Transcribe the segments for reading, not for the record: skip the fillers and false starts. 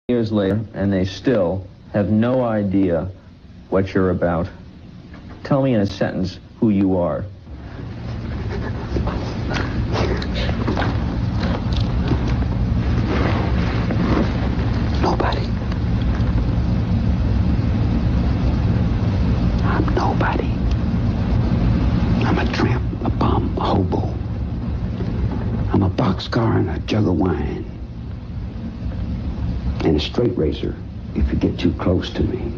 years later, and they still have no idea what you're about. Tell me in a sentence who you are. Nobody. I'm nobody. I'm a tramp, a bum, a hobo. I'm a boxcar and a jug of wine. And a straight razor if you get too close to me.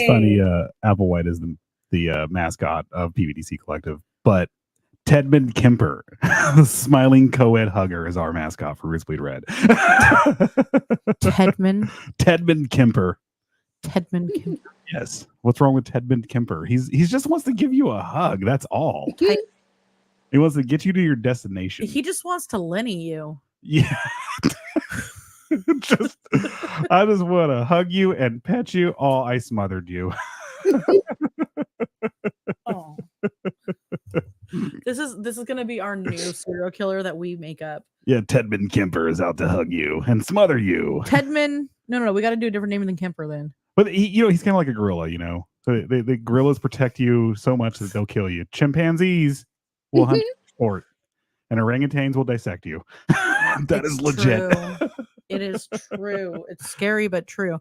Funny, Applewhite is the mascot of PVDC Collective, but Tedman Kemper, the smiling co-ed hugger, is our mascot for Roots Bleed Red. Tedman Kemper. Tedman Kemper. Yes. What's wrong with Tedman Kemper? He just wants to give you a hug. That's all. He wants to get you to your destination. He just wants to Lenny you. Yeah. I just want to hug you and pet you. Oh, I smothered you. Oh. This is gonna be our new serial killer that we make up. Yeah, Tedman Kemper is out to hug you and smother you. Tedman, no, we got to do a different name than Kemper then. But he's kind of like a gorilla, So the gorillas protect you so much that they'll kill you. Chimpanzees will hunt you for sport, and orangutans will dissect you. That is legit. It is true. It's scary but true.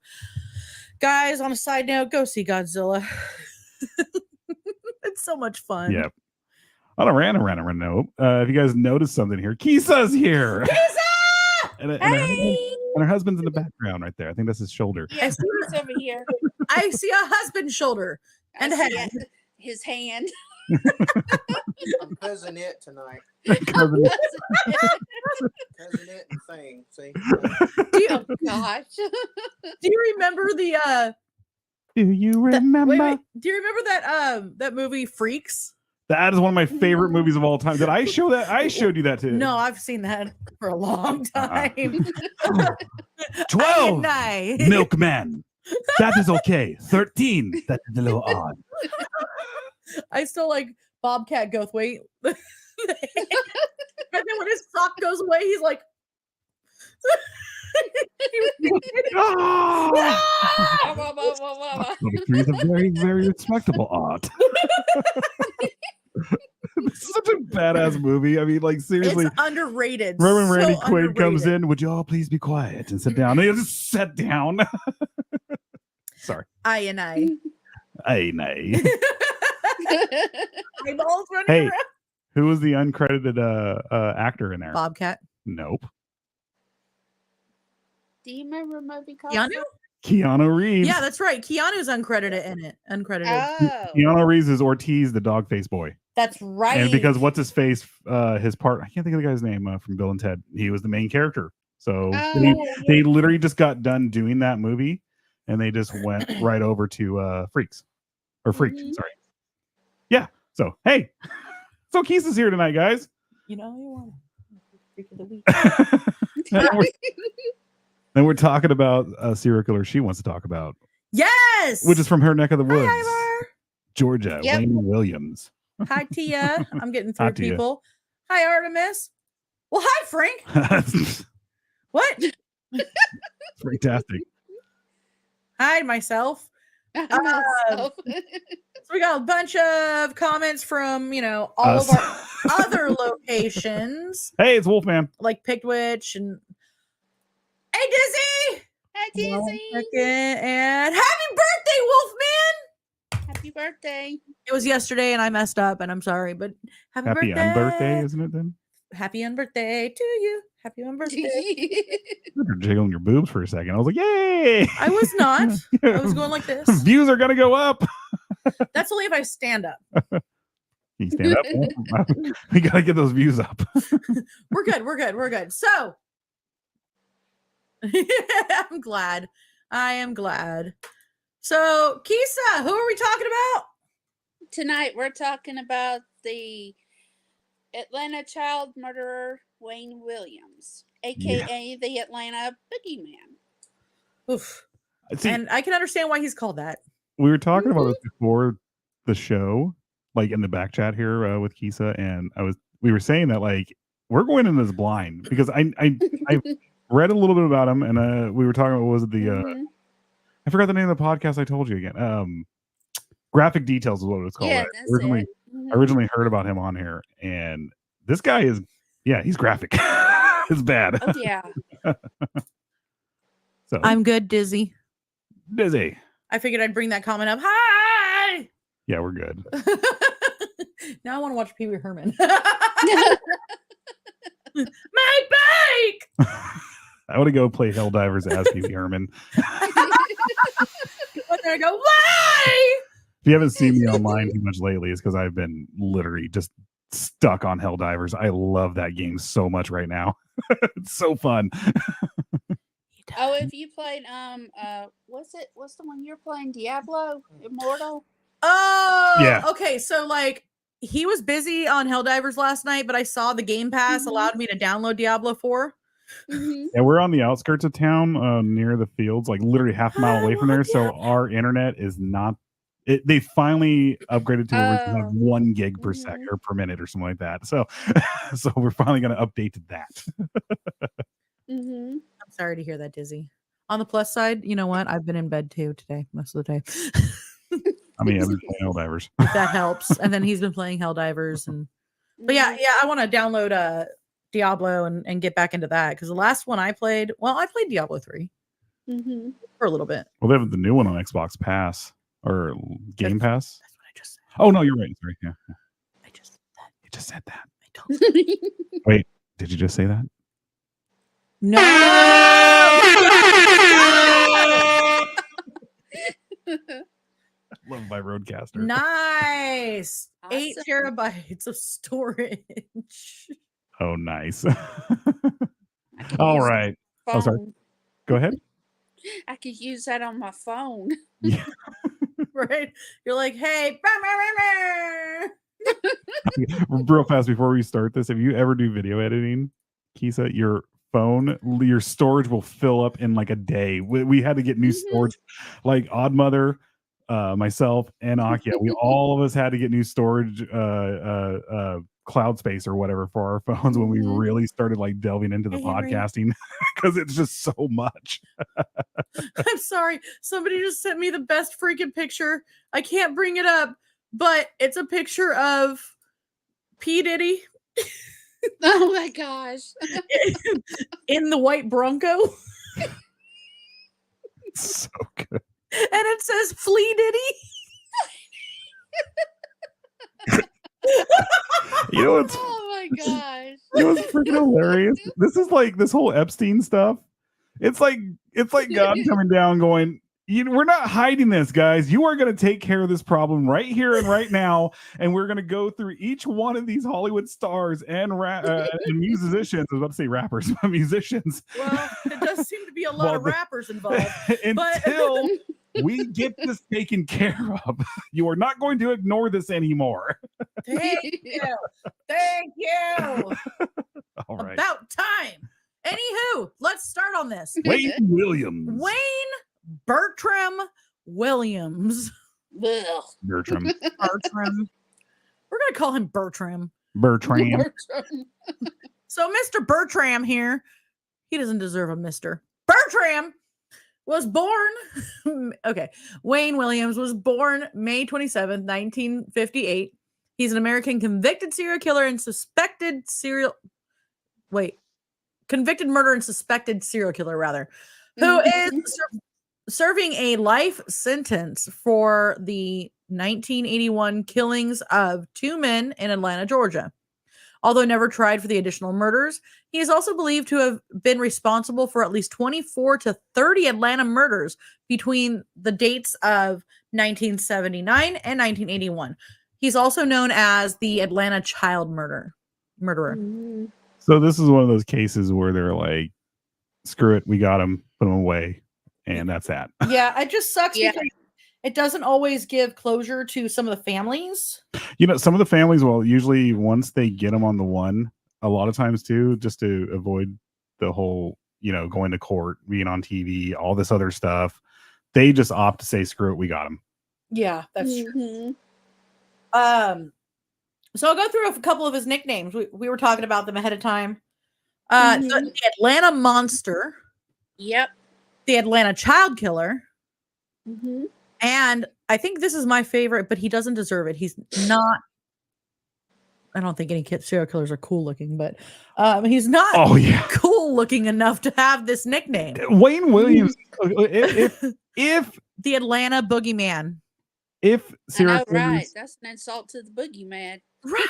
Guys, on a side note, go see Godzilla. It's so much fun. Yep. On a random note, if you guys noticed something here, Kisa's here. Kisa! And her husband's in the background right there. I think that's his shoulder. Yes, he's over here. I see a husband's shoulder and head. His hand. I'm cousin it tonight. Cousin Cousin it and thing. See? Oh gosh. Do you remember the Do you remember? wait. Do you remember that movie Freaks? That is one of my favorite movies of all time. Did I show that? I showed you that too. No, I've seen that for a long time. 12 Night. Milkman. That is okay. 13. That is a little odd. I still like Bobcat Goldthwait. And then when his sock goes away, he's like, Ah! Wah, wah, wah, wah, wah, wah. 23 is a very, very respectable art. This is such a badass movie. I mean, like, seriously. it's underrated. Remember when so Randy Quaid comes underrated. in? Would you all please be quiet and sit down? And he just sat down. Sorry. I and I. Hey, nay. Eyeballs running Hey. around. Who was the uncredited actor in there? Bobcat. Nope. Do you remember a movie called? Keanu? Keanu Reeves. Yeah, that's right. Keanu's uncredited in it. Uncredited. Oh. Keanu Reeves is Ortiz, the dog face boy. That's right. And because what's his face, his part, I can't think of the guy's name from Bill and Ted. He was the main character. So they literally just got done doing that movie and they just went right over to Freaks. Or Freaks, Mhm. sorry. Yeah. So hey. So Keith is here tonight, guys. You know, you want freak of the week. Then we're talking about a serial killer she wants to talk about, Yes. which is from her neck of the woods, Hi, Ivor. Georgia, Yep. Wayne Williams. Hi, Tia. I'm getting Hi, through Tia. people. Hi, Artemis. Well, hi, Frank. What? Fantastic. Hi, myself. Myself. So we got a bunch of comments from, all of our other locations, Hey, it's Wolfman. like Pickwitch and Hey, Dizzy. Hi, One Dizzy. second, and happy birthday, Wolfman. Happy birthday. It was yesterday and I messed up and I'm sorry, but happy Happy birthday. unbirthday, isn't it then? Happy unbirthday to you. Happy unbirthday. You're jiggling your boobs for a second. I was like, yay! I was not. I was going like this. Views are gonna go up. That's only if I stand up. Can you stand up? We gotta get those views up. We're good. We're good. We're good. So I'm glad. I am glad. So, Kisa, who are we talking about? Tonight we're talking about the Atlanta child murderer Wayne Williams, aka the Atlanta Boogeyman. Oof. See, And I can understand why he's called that. we were talking about this before the show, like in the back chat here with Kisa, and we were saying that like we're going in this blind because I read a little bit about him, and we were talking about, what was it, the Mhm. I forgot the name of the podcast I told you again. Graphic Details is what it was called. Yeah, I that's originally, it. Mhm. I originally heard about him on here, and this guy is, he's graphic. It's bad. Oh yeah. So I'm good, Dizzy. busy. I figured I'd bring that comment up. Hi. Yeah, we're good. Now I want to watch Pee Wee Herman. My bike. I want to go play Helldivers as Pee Wee Herman. But there I go. Why? If you haven't seen me online too much lately, it's because I've been literally just stuck on Helldivers. I love that game so much right now. It's so fun. Oh, if you played what's the one you're playing? Diablo Immortal? Oh, Yeah. Okay, so like he was busy on Helldivers last night, but I saw the Game Pass Mhm. allowed me to download Diablo 4. Mhm. Yeah, we're on the outskirts of town, near the fields, like literally half a mile away from there. So Diablo. our internet is not. They finally upgraded to where we can have Oh. 1 gig per second or per minute or something like that. So, so we're finally going to update to that. Mhm. I'm sorry to hear that, Dizzy. On the plus side, you know what? I've been in bed too today, most of the day. I mean, I've been playing Helldivers. If that helps. And then he's been playing Helldivers but yeah, I want to download Diablo and get back into that because the last one I played Diablo 3 Mhm. for a little bit. Well, they have the new one on Xbox Pass or Game Pass. That's what I just said. Oh no, you're right. Sorry. Yeah, I just said that. you just said that. I don't. Did you just say that? No. Love by Roadcaster. Nice. 8 Awesome. terabytes of storage. Oh, nice. I could All use right. that Oh, sorry. phone. Go ahead. I could use that on my phone. Right? You're like, hey, Real fast before we start this, if you ever do video editing, Kisa, your phone, your storage will fill up in like a day. We had to get new storage, like Odd Mother, myself, and Akia. All of us had to get new storage, cloud space or whatever for our phones when we really started like delving into the podcasting because it's just so much. I'm sorry. Somebody just sent me the best freaking picture. I can't bring it up, but it's a picture of P. Diddy. Oh my gosh. In the white Bronco. So good. And it says Flea Diddy. You know what's Oh my gosh. you know what's freaking hilarious? This is like this whole Epstein stuff. It's like God coming down going, we're not hiding this, guys. You are going to take care of this problem right here and right now, and we're going to go through each one of these Hollywood stars and musicians. I was about to say rappers, but musicians. Well, it does seem to be a lot of rappers involved. Until we get this taken care of, you are not going to ignore this anymore. Thank you. Thank you. All right. About time. Anywho, let's start on this. Wayne Williams. Wayne Bertram Williams. Ugh. Bertram. Bertram. We're going to call him Bertram. Bertram. So Mr. Bertram here, he doesn't deserve a Mr. Bertram was born. Okay. Wayne Williams was born May 27th, 1958. He's an American convicted serial killer and convicted murder and suspected serial killer, rather, who is serving a life sentence for the 1981 killings of 2 men in Atlanta, Georgia. Although never tried for the additional murders, he is also believed to have been responsible for at least 24 to 30 Atlanta murders between the dates of 1979 and 1981. He's also known as the Atlanta child murderer. So this is one of those cases where they're like, screw it, we got him, put him away, and that's that. Yeah, it just sucks because it doesn't always give closure to some of the families. Some of the families, well, usually once they get them on the one, a lot of times too, just to avoid the whole, going to court, being on TV, all this other stuff, they just opt to say, screw it, we got him. Yeah, that's true. So I'll go through a couple of his nicknames. We were talking about them ahead of time. The Atlanta Monster. Yep. The Atlanta Child Killer. And I think this is my favorite, but he doesn't deserve it. He's not. I don't think any serial killers are cool looking, but he's not cool looking enough to have this nickname. Wayne Williams. If the Atlanta Boogeyman. If serial killers, right, that's an insult to the boogeyman. Right.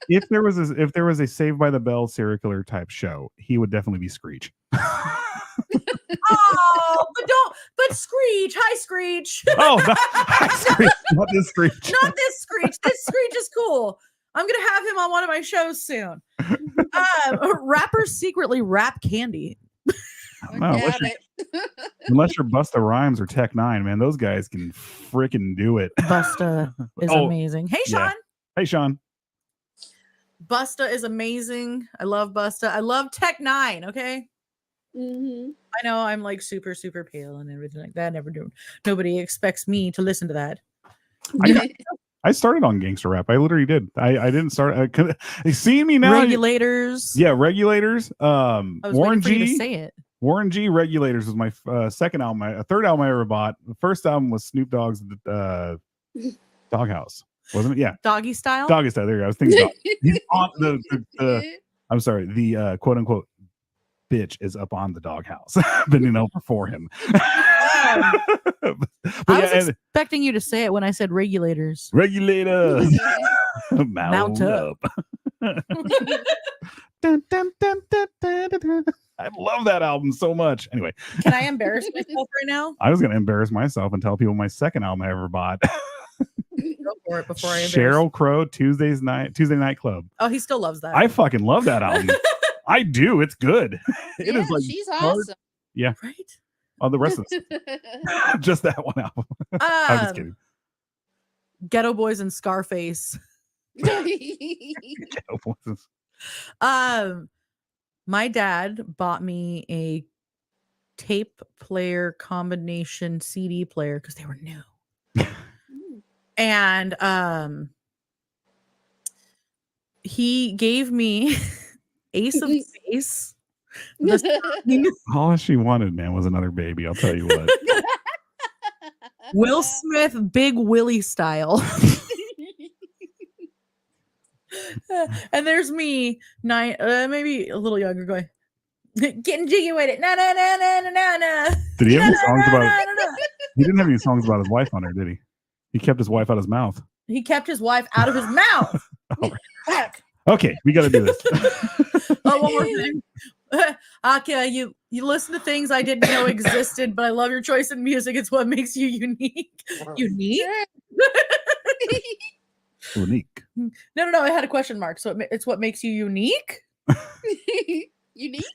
if there was a Saved by the Bell serial killer type show, he would definitely be Screech. But Screech, hi Screech. Hi Screech, not this Screech. Not this Screech. This Screech is cool. I'm gonna have him on one of my shows soon. Rappers secretly rap candy. Unless you're Busta Rhymes or Tech Nine, man, those guys can freaking do it. Busta is amazing. Hey, Sean. Yeah. Hey, Sean. Busta is amazing. I love Busta. I love Tech Nine. Okay. I know I'm like super, super pale and everything like that. Nobody expects me to listen to that. I started on gangster rap. I literally did. I didn't start. See me now. Regulators. Yeah, Regulators. Warren G. To say it. Warren G. Regulators was my second album. Third album I ever bought. The first album was Snoop Dogg's Doghouse, wasn't it? Yeah. Doggy Style. Doggy Style. There you go. I was thinking about I'm sorry. The quote unquote bitch is up on the doghouse, bending over for him. I was expecting you to say it when I said regulators. Regulators. Mount up. Dun, dun, dun, dun, dun, dun, dun. I love that album so much. Anyway, can I embarrass myself right now? I was going to embarrass myself and tell people my second album I ever bought. Go for it before I Sheryl Crow, Tuesday Night Club. Oh, he still loves that. I fucking love that album. I do. It's good. It is like she's awesome. Yeah. Right. Oh, the rest of it. Just that one album. I'm just kidding. Ghetto Boys and Scarface. Ghetto voices. My dad bought me a tape player combination CD player because they were new. And he gave me Ace of Base. All she wanted, man, was another baby. I'll tell you what. Will Smith, Big Willie style. And there's me, maybe a little younger, going, getting jiggy with it. Na na na na na na. Did he have any songs about? He didn't have any songs about his wife on there, did he? He kept his wife out of his mouth. He kept his wife out of his mouth. Heck. Okay, we got to do this. Oh, one more thing. Okay, you listen to things I didn't know existed, but I love your choice in music. It's what makes you unique. Unique? Unique. No. I had a question mark. So it's what makes you unique? Unique?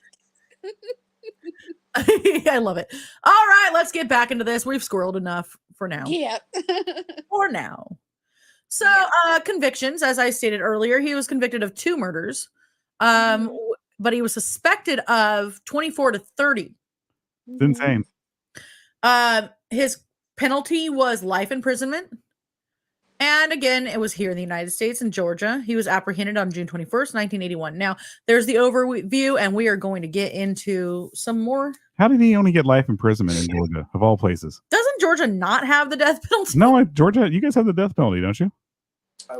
I love it. All right, let's get back into this. We've squirreled enough for now. Yeah. For now. So, convictions, as I stated earlier, he was convicted of 2 murders. But he was suspected of 24 to 30. It's insane. His penalty was life imprisonment. And again, it was here in the United States in Georgia. He was apprehended on June 21st, 1981. Now, there's the overview, and we are going to get into some more. How did he only get life imprisonment in Georgia, of all places? Doesn't Georgia not have the death penalty? No, Georgia, you guys have the death penalty, don't you?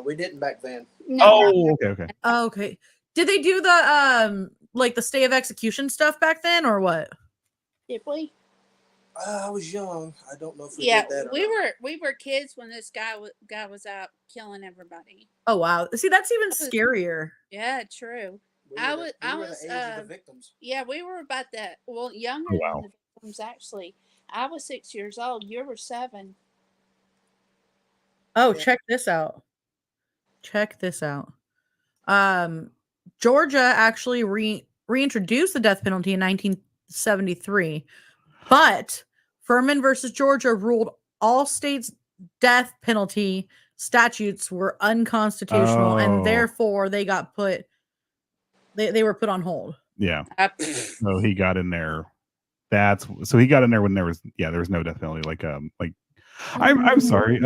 We didn't back then. No. Oh, okay. Oh, okay. Did they do the like the stay of execution stuff back then, or what? Did we? I was young. I don't know if we Yeah, did that. Or we not. were kids when this guy was out killing everybody. Oh wow. See, that's even scarier. Yeah, true. We I were was- the, I we were was, the age of the victims. Yeah, we were about that. Well, younger Oh, wow. than the victims, actually. I was 6 years old. You were 7. Oh, Yeah. check this out. Check this out. Georgia actually reintroduced the death penalty in 1973, but Furman versus Georgia ruled all states' death penalty statutes were unconstitutional, and Oh. therefore they got put. They were put on hold. Yeah. So he got in there. He got in there when there was no death penalty. I'm sorry.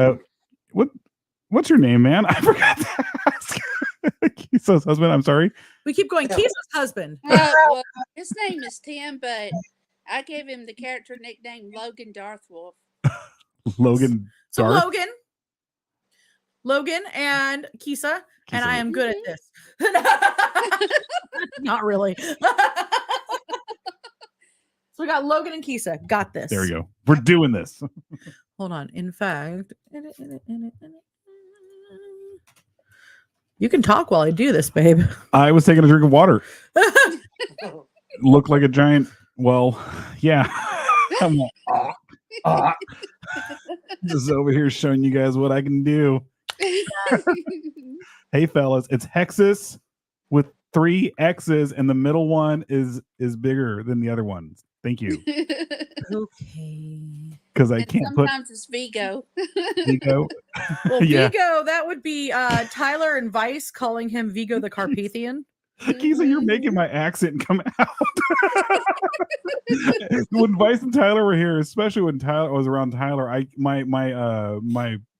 What's your name, man? I forgot to ask. Kisa's husband. I'm sorry. We keep going. Yeah. Kisa's husband. Well, his name is Tim, but I gave him the character nickname Logan Darthwolf. Logan. So Darth? Logan and Kisa, and Kisa. I am good at this. Not really. So we got Logan and Kisa. Got this. There we go. We're doing this. Hold on. In fact, you can talk while I do this, babe. I was taking a drink of water. Looked like a giant. Well, yeah. I'm like, just over here showing you guys what I can do. Hey, fellas, it's Hexus with 3 X's, and the middle one is bigger than the other ones. Thank you, Okay. because I And can't put sometimes it's Vigo. Vigo. Well, Yeah. Vigo, that would be Tyler and Vice calling him Vigo the Carpathian. Kisa, you're making my accent come out. When Vice and Tyler were here, especially when Tyler was around Tyler, my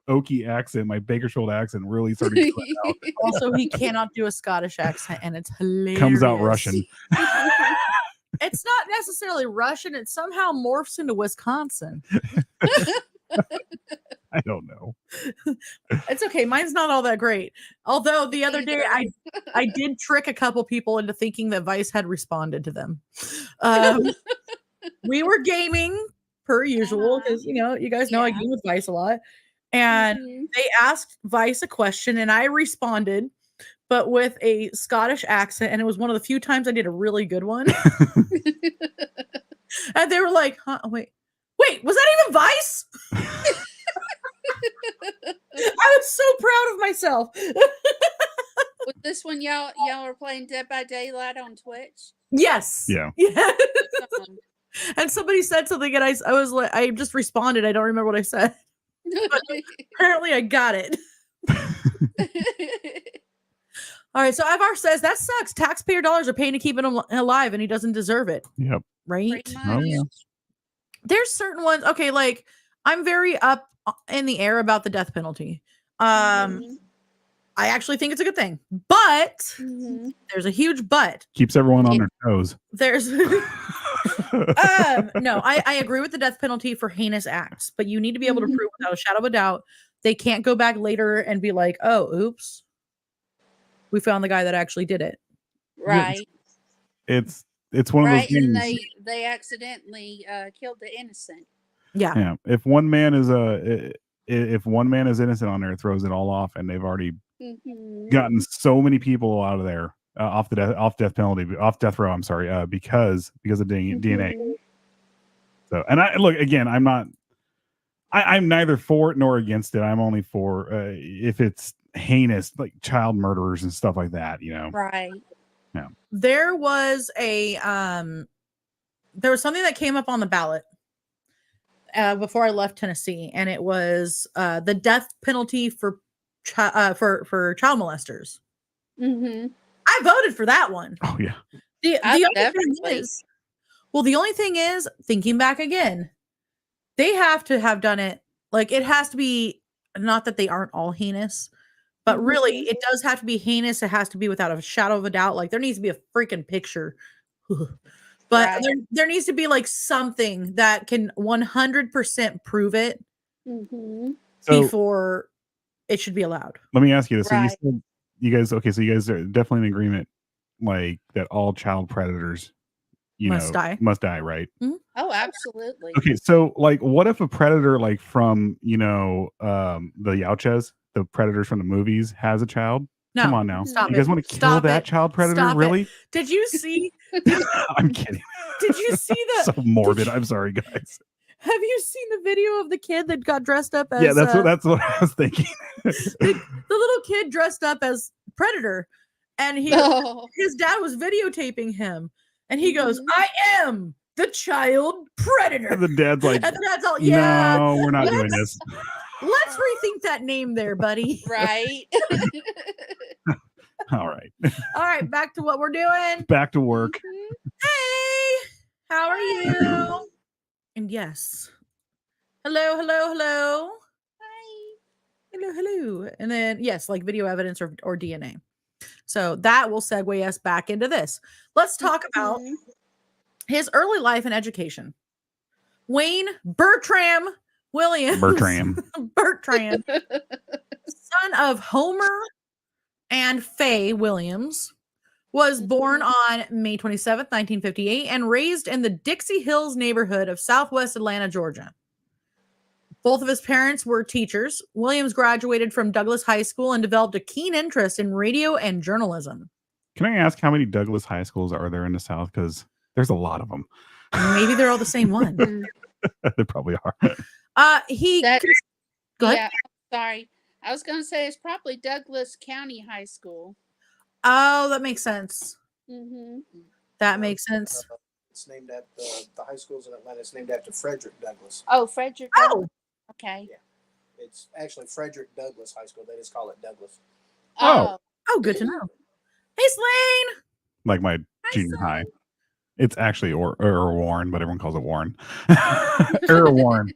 Okie accent, my Bakersfield accent, really started to come out. Also, he cannot do a Scottish accent, and it's hilarious. Comes out Russian. It's not necessarily Russian. It somehow morphs into Wisconsin. I don't know. It's okay. Mine's not all that great. Although the other day I did trick a couple people into thinking that Vice had responded to them. We were gaming per usual because you guys know I Yeah. game with Vice a lot. And Mhm. they asked Vice a question and I responded, but with a Scottish accent. And it was one of the few times I did a really good one. And they were like, huh, wait, was that even Vice? I was so proud of myself. Was this when y'all were playing Dead by Daylight on Twitch? Yes. Yeah. Yeah. Um, And somebody said something and I was like, I just responded. I don't remember what I said. Apparently I got it. All right, so Ivar says that sucks. Taxpayer dollars are paying to keep him alive, and he doesn't deserve it. Yep. Right? Pretty Oh, much. yeah. There's certain ones. Okay, like I'm very up in the air about the death penalty. Mhm. I actually think it's a good thing, but Mhm. there's a huge but. Keeps everyone on their toes. There's no, I agree with the death penalty for heinous acts, but you need to be able to Mhm. prove without a shadow of a doubt. They can't go back later and be like, oh, oops, we found the guy that actually did it. Right. It's one of those Right. And things. they accidentally killed the innocent. Yeah. Yeah. If one man is innocent on there, it throws it all off, and they've already Mhm. gotten so many people out of there off death row. I'm sorry, because of DNA. Mhm. So, and I look again. I'm neither for it nor against it. I'm only for if it's heinous, like child murderers and stuff like that. Right. There was something that came up on the ballot before I left Tennessee, and it was the death penalty for child molesters. Mhm. I voted for that one. Oh yeah. The only thing Definitely. is, the only thing is, thinking back again, they have to have done it. Like it has to be, not that they aren't all heinous, but really Mhm. it does have to be heinous. It has to be without a shadow of a doubt. Like there needs to be a freaking picture. But Right. there needs to be like something that can 100% prove it Mhm. So before it should be allowed. let me ask you this: Right. So you guys are definitely in agreement, like that all child predators, Must die. must die, right? Oh, absolutely. Okay, so like, what if a predator, like from the Yautjas, the predators from the movies, has a child? No, Come on now, stop you guys it. want to kill Stop that it. child predator? Stop it. Really? Did you see? I'm kidding. Did you see the? So morbid. you- I'm sorry, guys. Have you seen the video of the kid that got dressed up as? Yeah, that's what I was thinking. The little kid dressed up as Predator, and Oh. his dad was videotaping him, and he goes, Mhm. "I am the child predator." And the dad's like, And the dad's all, "Yeah, no, we're not doing this. let's rethink that name there, buddy." Right. All right, All right, back to what we're doing. back to work. Mhm. Hey, how are you? And yes, hello. Hi. Hello. And then, yes, like video evidence or DNA. So that will segue us back into this. Let's talk about Mhm. his early life and education. Wayne Bertram Williams. Bertram. Bertram, son of Homer and Faye Williams, was born on May 27th, 1958, and raised in the Dixie Hills neighborhood of Southwest Atlanta, Georgia. Both of his parents were teachers. Williams graduated from Douglas High School and developed a keen interest in radio and journalism. Can I ask how many Douglas high schools are there in the South? Because there's a lot of them. Maybe they're all the same one. They probably are. Go ahead. Yeah, sorry. I was going to say it's probably Douglas County High School. Oh, that makes sense. Mm-hmm. That makes sense. It's named after the high schools in Atlanta. It's named after Frederick Douglass. Oh, Frederick. Oh, Okay. It's actually Frederick Douglass High School. They just call it Douglas. Oh. good to know. Hey, Slane. Like my junior Slane. high. It's actually Warren, but everyone calls it Warren. Warren.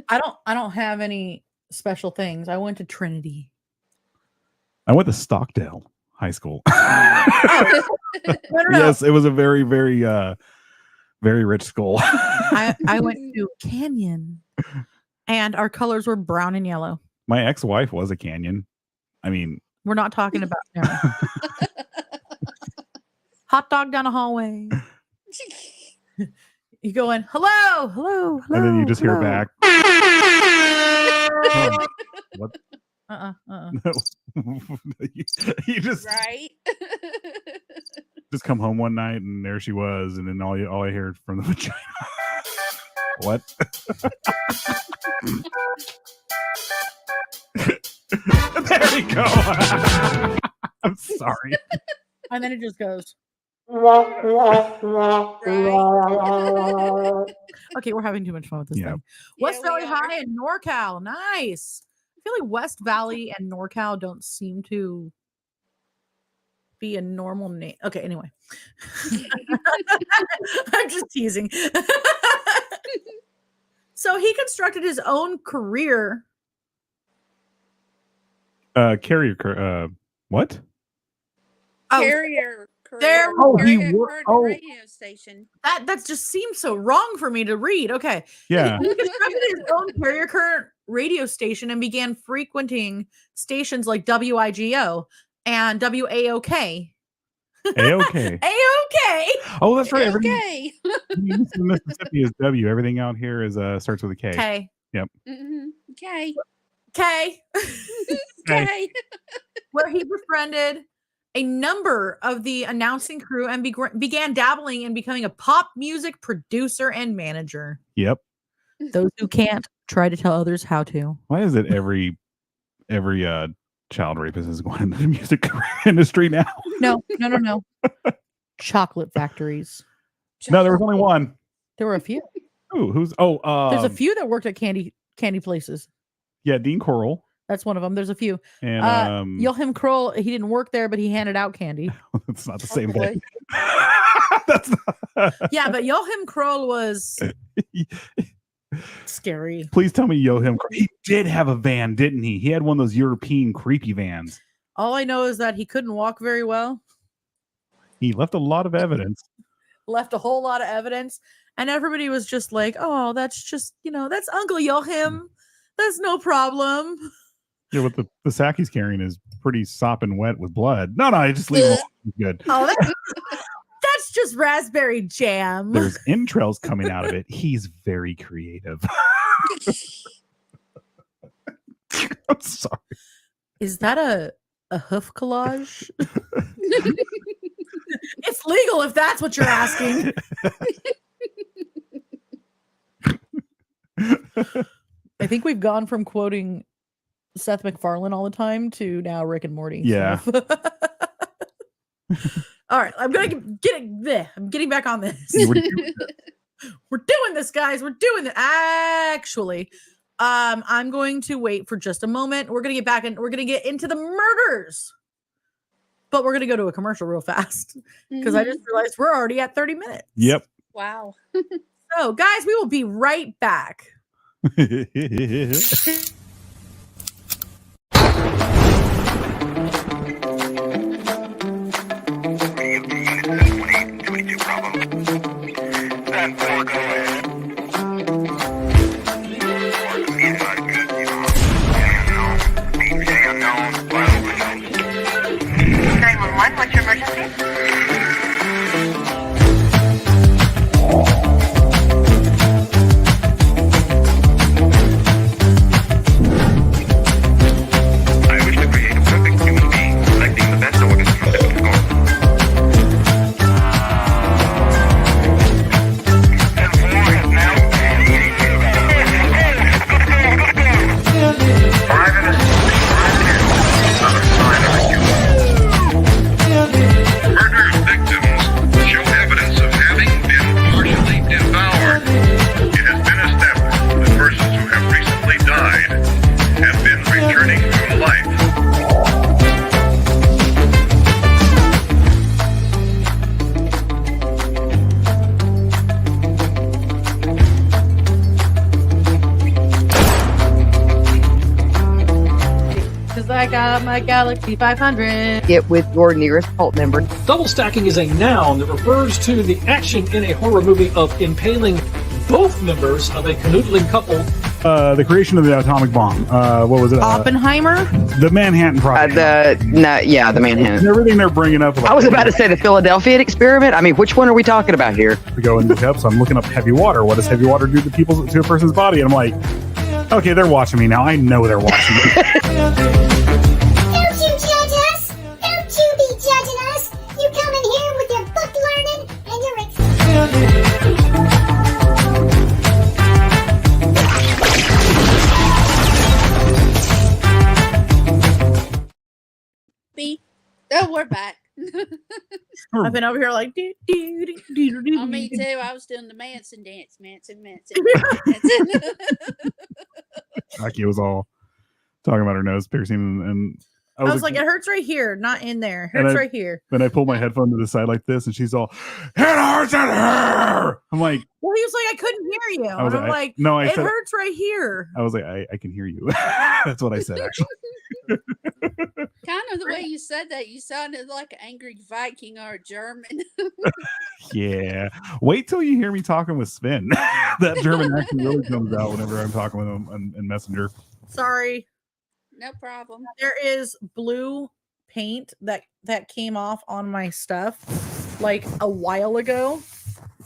I don't have any special things. I went to Trinity. I went to Stockdale High School. No. Yes, it was a very, very, very rich school. I went to Canyon, and our colors were brown and yellow. My ex-wife was a Canyon. I mean, We're not talking about hot dog down a hallway. You going, hello, and then you just hear back. What? You just Right. just come home one night and there she was, and then all I heard from the vagina. What? There you go. I'm sorry. And then it just goes. Right. Okay, we're having too much fun with this Yeah. thing. West Yeah, we Valley are. High in NorCal. Nice. feel like West Valley and NorCal don't seem to be a normal name. Okay, anyway. I'm just teasing. So he constructed his own career. Carrier. What? Oh, Carrier. there- Oh, he Carrier wor- Current oh. radio station. that just seems so wrong for me to read. Okay. Yeah. He constructed his own carrier current radio station and began frequenting stations like WIGO and WAOK. A-OK. A-OK. Oh, that's right. Everything Okay. in Mississippi is W. Everything out here is starts with a K. Okay. Mhm. Okay. Okay. Okay. Where he befriended a number of the announcing crew and began dabbling in becoming a pop music producer and manager. Yep. Those who can't try to tell others how to. Why is it every child rapist is going into the music industry now? No. Chocolate factories. No, there was only one. There were a few. Ooh, who's There's a few that worked at candy places. Yeah, Dean Coral. That's one of them. There's a few. And Joachim Kroll, he didn't work there, but he handed out candy. it's not the same boy. thing. That's not... Yeah, but Joachim Kroll was scary. Please tell me Joachim Kroll. He did have a van, didn't he? He had one of those European creepy vans. All I know is that he couldn't walk very well. He left a lot of evidence. Left a whole lot of evidence. And everybody was just like, oh, that's just, that's Uncle Joachim. That's no problem. Yeah, what the sack he's carrying is pretty sopping wet with blood. No, I just leave it alone. It's good. Oh, that's just raspberry jam. There's entrails coming out of it. He's very creative. I'm sorry. Is that a hoof collage? It's legal if that's what you're asking. I think we've gone from quoting Seth MacFarlane all the time to now Rick and Morty. Yeah. So. All right, I'm getting back on this. You were doing We're doing this, guys. We're doing it. Actually, I'm going to wait for just a moment. We're gonna get back and we're gonna get into the murders, but we're gonna go to a commercial real fast because I just realized we're already at 30 minutes. Yep. Wow. So, guys, we will be right back. What's your emergency? I wish to create a perfect human being, selecting the best organs from different corners. And war is now 5 in a another sign of a human. Murder victims show evidence of having been partially devoured. It has been established that persons who have recently died have been returning to life. Because I got my Galaxy 500. Get with your nearest cult member. Double stacking is a noun that refers to the action in a horror movie of impaling both members of a canoodling couple. The creation of the atomic bomb. What was it? Oppenheimer? The Manhattan Project. The Manhattan. Everything they're bringing up. I was about to say the Philadelphia experiment. I mean, which one are we talking about here? We go and look up. So I'm looking up heavy water. What does heavy water do to a person's body? And I'm like, okay, they're watching me now. I know they're watching me. Don't you judge us! Don't you be judging us! You come in here with your book learning and your B. Oh, we're back. I've been over here like. Oh, me too. I was doing the Manson dance. Manson. Like it was all talking about her nose piercing, and I was like, it hurts right here, not in there. It And hurts I- right here. Then I pulled my headphone to the side like this, and she's all, "It hurts at her." I'm like, Well, he was like, I couldn't hear you. I was And I'm like, like, no, I it said, hurts right here. I was like, I can hear you. That's what I said, actually. Kind of the way you said that, you sounded like an angry Viking or a German. Yeah. Wait till you hear me talking with Sven. That German accent really comes out whenever I'm talking with him in Messenger. Sorry. No problem. There is blue paint that came off on my stuff like a while ago.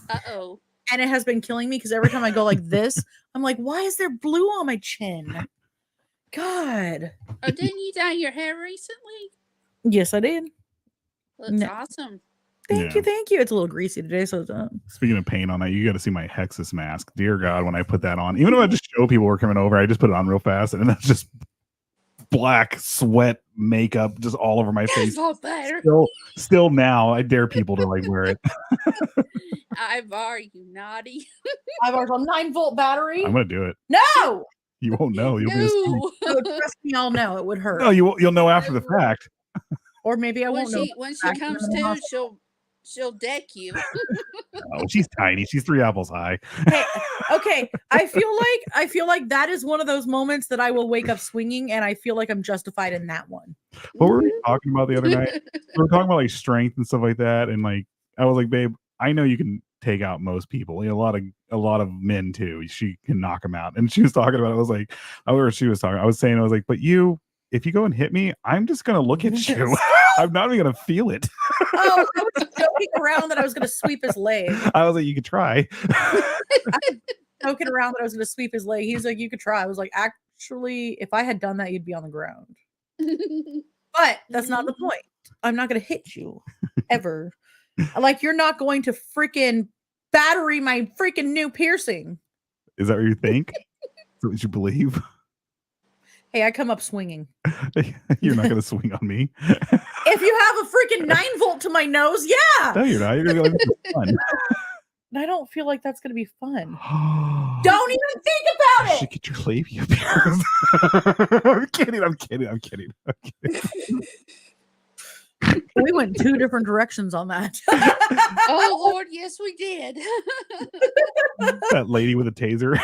Uh-oh. And it has been killing me because every time I go like this, I'm like, why is there blue on my chin? God. Oh, didn't you dye your hair recently? Yes, I did. Looks No. awesome. Thank you. It's a little greasy today, so it's, Speaking of paint on that, you got to see my Hexus mask. Dear God, when I put that on, even though I just show people were coming over, I just put it on real fast, and that's just black sweat makeup just all over my face. All better. Still now, I dare people to like wear it. Ivar, you naughty. Ivar's on 9-volt battery. I'm gonna do it. No. You won't know. You'll be asleep. No, trust me, I'll know. It would hurt. No, you'll know after the fact. Or maybe I When won't know. she comes to, she'll deck you. Oh, she's tiny. She's 3 apples high. Hey, okay. I feel like that is one of those moments that I will wake up swinging, and I feel like I'm justified in that one. What were we talking about the other night? We were talking about like strength and stuff like that, and like I was like, babe, I know you can take out most people. You know, a lot of men too. She can knock them out. And she was talking about it. I was like, I was saying, but you, if you go and hit me, I'm just gonna look at you. I'm not even gonna feel it. Oh, I was joking around that I was going to sweep his leg. I was like, you could try. Joking around that I was going to sweep his leg. He was like, you could try. I was like, actually, if I had done that, you'd be on the ground. But that's not the point. I'm not going to hit you ever. Like, you're not going to freaking battery my freaking new piercing. Is that what you think? Is that what you believe? Hey, I come up swinging. You're not going to swing on me. If you have a freaking 9-volt to my nose, yeah. No, you're not. You're going to be like, this is fun. I don't feel like that's going to be fun. Don't even think about You it. should get your labia pierced. I'm kidding. We went 2 different directions on that. Oh, Lord, yes, we did. That lady with a taser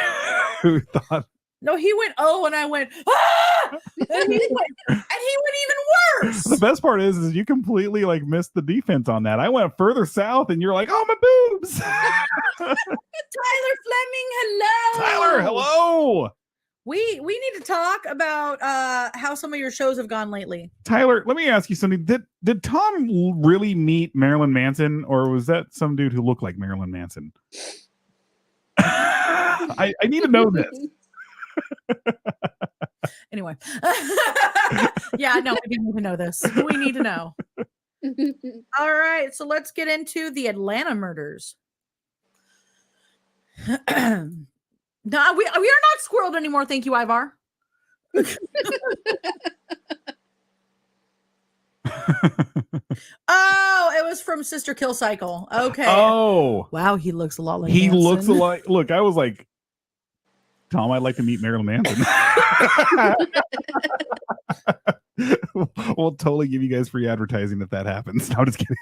who thought. No, he went, oh, and I went, ah! And he went even worse. The best part is you completely like missed the defense on that. I went further south, and you're like, "Oh, my boobs!" Tyler Fleming, hello. Tyler, hello. We need to talk about how some of your shows have gone lately. Tyler, let me ask you something. Did Tom really meet Marilyn Manson, or was that some dude who looked like Marilyn Manson? I need to know this. Anyway. Yeah, no, we need to know this. We need to know. All right, so let's get into the Atlanta murders. No, we are not squirreled anymore. Thank you, Ivar. Oh, it was from Sister Kill Cycle. Okay. Oh, wow, he looks a lot like he Manson. looks alike. Look, I was like, Tom, I'd like to meet Marilyn Manson. We'll totally give you guys free advertising if that happens. No, I'm just kidding.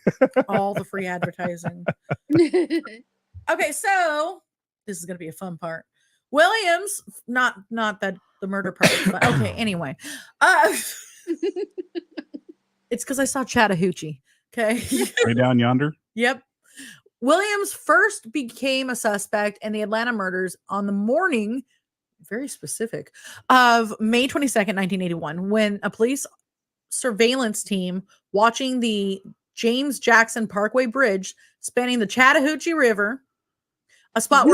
All the free advertising. Okay, so this is gonna be a fun part. Williams, not that the murder part is fun. Okay, anyway. It's because I saw Chattahoochee. Okay. Right down yonder. Yep. Williams first became a suspect in the Atlanta murders on the morning, very specific, of May 22nd, 1981, when a police surveillance team watching the James Jackson Parkway Bridge spanning the Chattahoochee River, a spot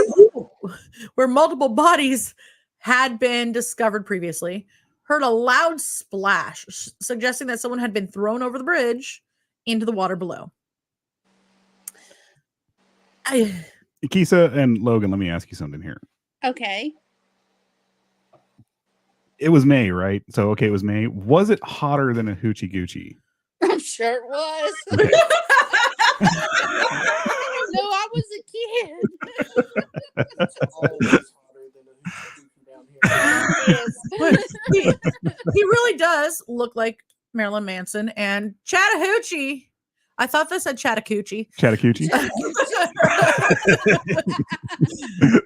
where multiple bodies had been discovered previously, heard a loud splash, suggesting that someone had been thrown over the bridge into the water below. Kisa and Logan, let me ask you something here. Okay. It was May, right? So, okay, it was May. Was it hotter than a hoochie goochie? I'm sure it was. No, I was a kid. It's always hotter than a hoochie coochie down here. Yes. He really does look like Marilyn Manson and Chattahoochee. I thought that said Chattahoochee. Chattahoochee.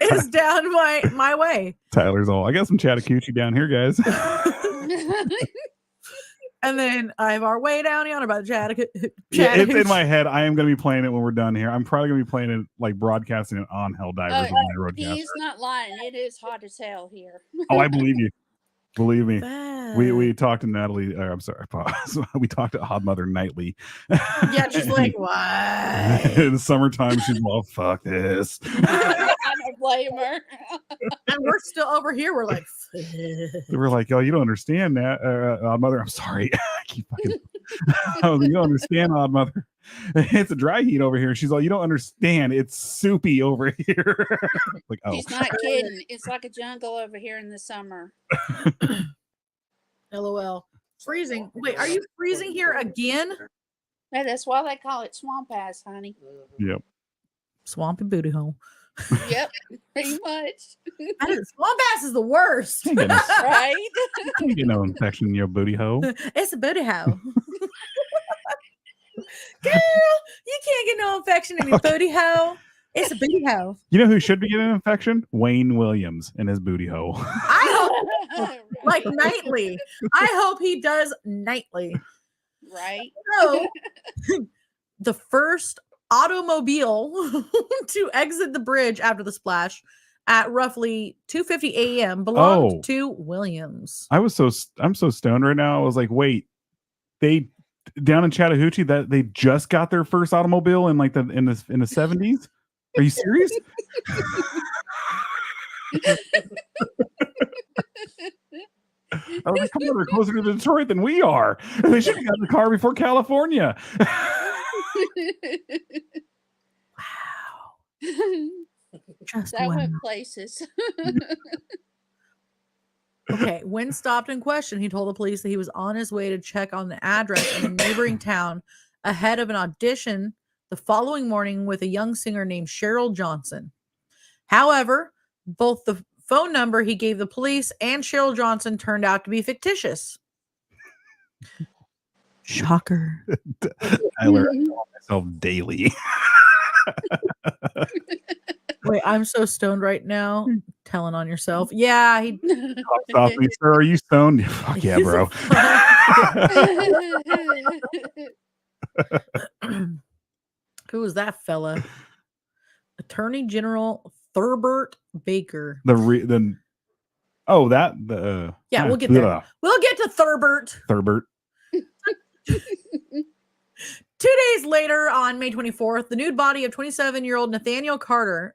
It's down my way. Tyler's all, I got some Chattahoochee down here, guys. And then I have our way down yonder about Chattahoochee. Yeah, it's in my head. I am going to be playing it when we're done here. I'm probably going to be playing it, like broadcasting it on Helldivers on my roadcaster. He's not lying. It is hot as hell here. Oh, I believe you. Believe me. Bad. We talked to Natalie. I'm sorry. We talked to Hot Mother nightly. Yeah, she's like, what? In the summertime, she's well, fuck this. I don't blame her. And we're still over here. We're like, We're like, oh, you don't understand that, Odd Mother. I'm sorry. I keep fucking. You don't understand, Odd Mother. It's a dry heat over here. She's like, you don't understand. It's soupy over here. Like, oh, He's not kidding. It's like a jungle over here in the summer. LOL. Freezing. Wait, are you freezing here again? Yeah, that's why they call it swamp ass, honey. Yep. Swampy booty hole. Yep, pretty much. Swamp ass is the worst. Right? You get no infection in your booty hole. It's a booty hole. Girl, you can't get no infection in your booty hole. It's a booty hole. You know who should be getting an infection? Wayne Williams in his booty hole. I hope, like nightly. I hope he does nightly. Right. So, the first automobile to exit the bridge after the splash at roughly 2:50 a.m. belonged to Williams. I'm so stoned right now. I was like, wait, they down in Chattahoochee that they just got their first automobile in like in the 70s. Are you serious? I was like, come on, they're closer to Detroit than we are. They should have gotten the car before California. Wow. That went places. Okay, when stopped and questioned, he told the police that he was on his way to check on the address in a neighboring town ahead of an audition the following morning with a young singer named Cheryl Johnson. However, both the phone number he gave the police and Cheryl Johnson turned out to be fictitious. Shocker. Tyler, I call myself daily. Wait, I'm so stoned right now. Telling on yourself. Yeah, he Softly, sir, are you stoned? Fuck yeah, bro. Who was that fella? Attorney General Thurbert Baker. Yeah, We'll get there. We'll get to Thurbert. Thurbert. 2 days later, on May 24th, the nude body of 27-year-old Nathaniel Cater,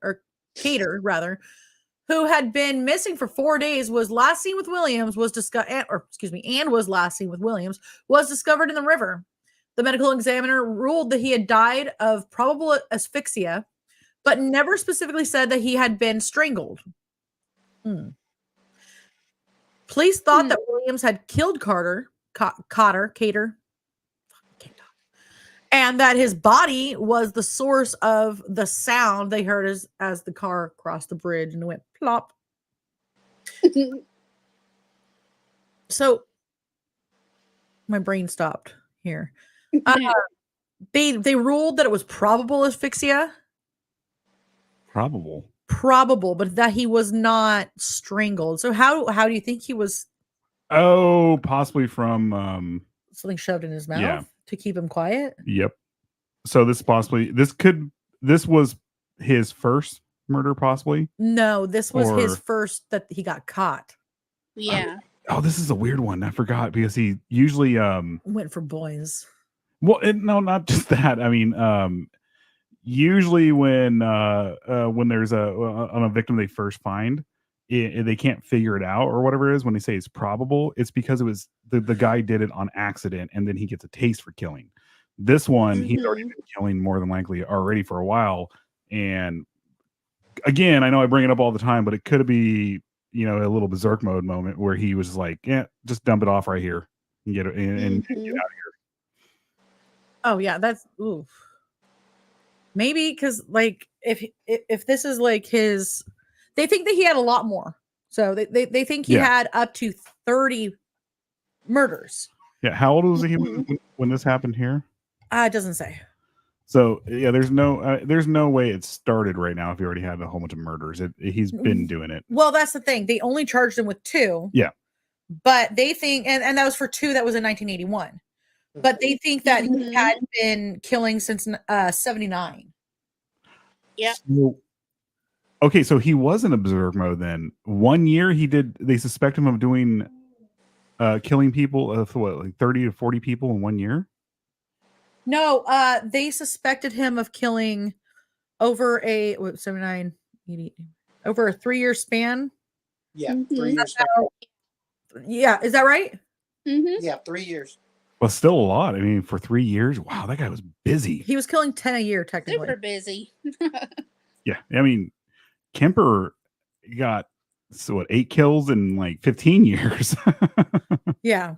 who had been missing for 4 days, was last seen with Williams, was discovered in the river. The medical examiner ruled that he had died of probable asphyxia, but never specifically said that he had been strangled. Police thought that Williams had killed Cater, and that his body was the source of the sound they heard as the car crossed the bridge and it went plop. So my brain stopped here. They ruled that it was probable asphyxia. Probable, but that he was not strangled. So how do you think he was? Oh, possibly from something shoved in his mouth to keep him quiet. Yep. So this was his first murder, possibly. No, this was his first that he got caught. Yeah. Oh, this is a weird one. I forgot because he usually went for boys. Well, no, not just that. I mean, usually when there's a victim they first find, they can't figure it out or whatever it is. When they say it's probable, it's because it was the guy did it on accident and then he gets a taste for killing. This one, he's already been killing more than likely already for a while. And again, I know I bring it up all the time, but it could be, a little berserk mode moment where he was like, yeah, just dump it off right here and get it and get out of here. Oh yeah, that's oof. Maybe because like if this is like his, they think that he had a lot more. So they think he had up to 30 murders. Yeah. How old was he when this happened here? It doesn't say. So yeah, there's no way it started right now if he already had a whole bunch of murders. He's been doing it. Well, that's the thing. They only charged him with 2. Yeah. But they think, and that was for 2 that was in 1981. But they think that he had been killing since 79. Yep. Okay, so he was in observe mode then. 1 year they suspect him of doing killing people like 30 to 40 people in 1 year? No, they suspected him of killing over a 79, 80, over a 3-year span. Yeah, 3 years. Yeah, is that right? Yeah, 3 years. Well, still a lot. I mean, for 3 years, wow, that guy was busy. He was killing 10 a year, technically. Super busy. Yeah, I mean, Kemper got 8 kills in like 15 years. Yeah.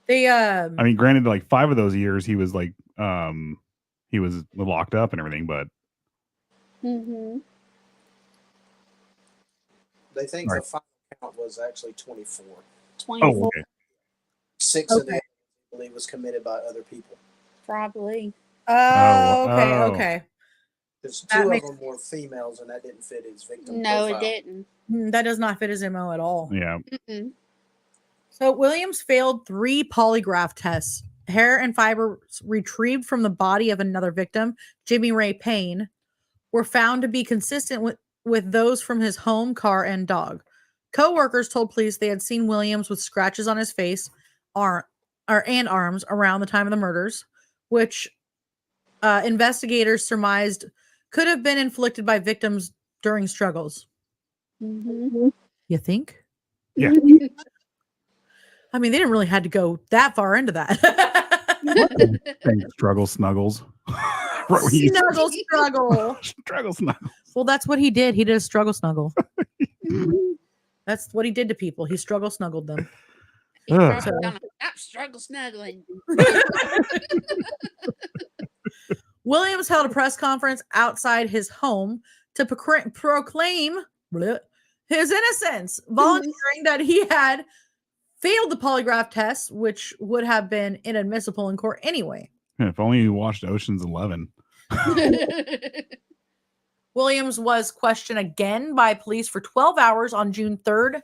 They I mean, granted, like 5 of those years he was like he was locked up and everything, but They think the final count was actually 24. 24. oh, okay. 6 of them, I believe, was committed by other people. Probably. okay. Because 2 That of makes- them were females, and that didn't fit his victim No, profile. it didn't. That does not fit his MO at all. Yeah. Mm-mm. So Williams failed 3 polygraph tests. Hair and fibers retrieved from the body of another victim, Jimmy Ray Payne, were found to be consistent with those from his home, car, and dog. Co-workers told police they had seen Williams with scratches on his face and arms around the time of the murders, which investigators surmised could have been inflicted by victims during struggles. Mm-hmm. You think? Yeah. I mean, they didn't really had to go that far into that. Struggle snuggles. Right when you- Snuggle struggle. Struggle snuggles. Well, that's what he did. He did a struggle snuggle. That's what he did to people. He struggle snuggled them. He Ugh. probably gonna stop struggle snuggling. Williams held a press conference outside his home to proclaim his innocence, volunteering that he had failed the polygraph test, which would have been inadmissible in court anyway. If only you watched Ocean's 11. Williams was questioned again by police for 12 hours on June 3rd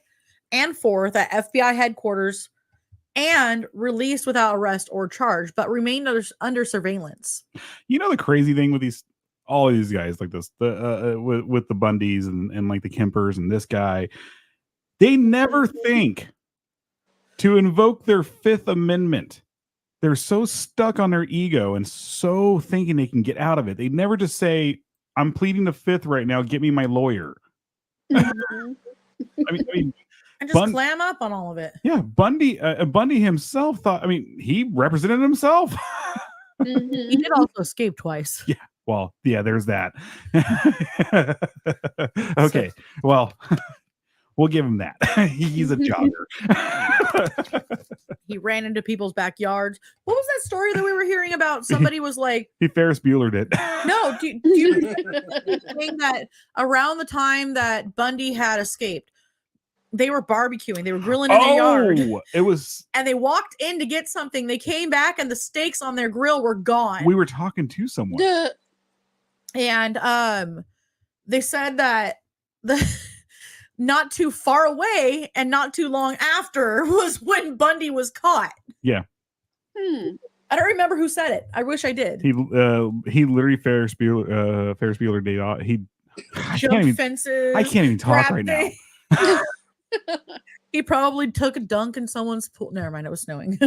and 4th at FBI headquarters and released without arrest or charge, but remained under surveillance. You know the crazy thing with all of these guys like this, with the Bundys and like the Kempers and this guy, they never think to invoke their Fifth Amendment. They're so stuck on their ego and so thinking they can get out of it. They never just say, I'm pleading the Fifth right now. Get me my lawyer. I mean, And just clam up on all of it. yeah, Bundy himself thought, I mean, he represented himself. He did also escape twice. Yeah. Well, yeah, there's that. Okay. Well, we'll give him that. He's a jogger. He ran into people's backyards. What was that story that we were hearing about? Somebody was like, He Ferris Bueller'd it. no, do you think that around the time that Bundy had escaped, they were barbecuing, they were grilling in their yard. It was. And they walked in to get something. They came back and the steaks on their grill were gone. We were talking to someone. And they said that not too far away and not too long after was when Bundy was caught. Yeah. I don't remember who said it. I wish I did. He literally Ferris Bueller did. Jumped fences. I can't even talk grabbed right now. He probably took a dunk in someone's pool. Never mind, it was snowing.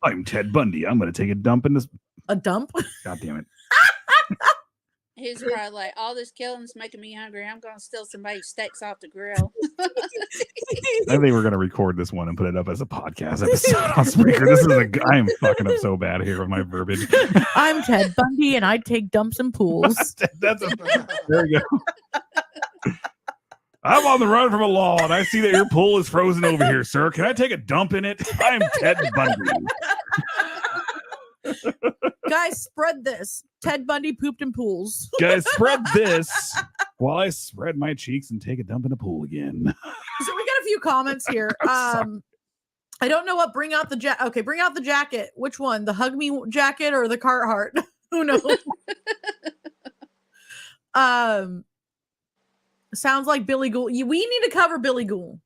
I'm Ted Bundy. I'm going to take a dump in this. A dump? God damn it. He's probably like, all this killing's making me hungry. I'm going to steal somebody's steaks off the grill. I think we're going to record this one and put it up as a podcast episode on Spreaker. I am fucking up so bad here with my verbiage. I'm Ted Bundy and I take dumps in pools. There we go. I'm on the run from a law and I see that your pool is frozen over here, sir. Can I take a dump in it? I'm Ted Bundy. Guys, spread this. Ted Bundy pooped in pools. Guys, spread this while I spread my cheeks and take a dump in a pool again. So we got a few comments here. I'm I don't know what bring out the jacket. Okay, bring out the jacket. Which one? The Hug Me jacket or the Carhartt? Who knows? Sounds like Billy Ghoul. We need to cover Billy Ghoul.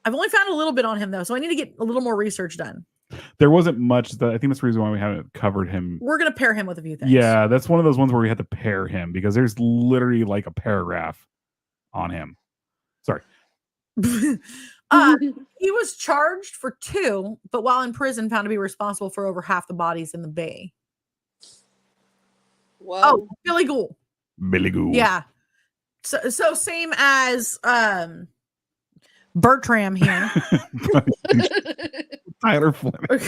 I've only found a little bit on him though, so I need to get a little more research done. There wasn't much. I think that's the reason why we haven't covered him. We're gonna pair him with a few things. Yeah, that's one of those ones where we had to pair him because there's literally like a paragraph on him. Sorry. He was charged for 2, but while in prison, found to be responsible for over half the bodies in the bay. Whoa. Oh, Billy Ghoul. Billy Ghoul. Yeah. So same as Bertram here. Tyler Fleming. I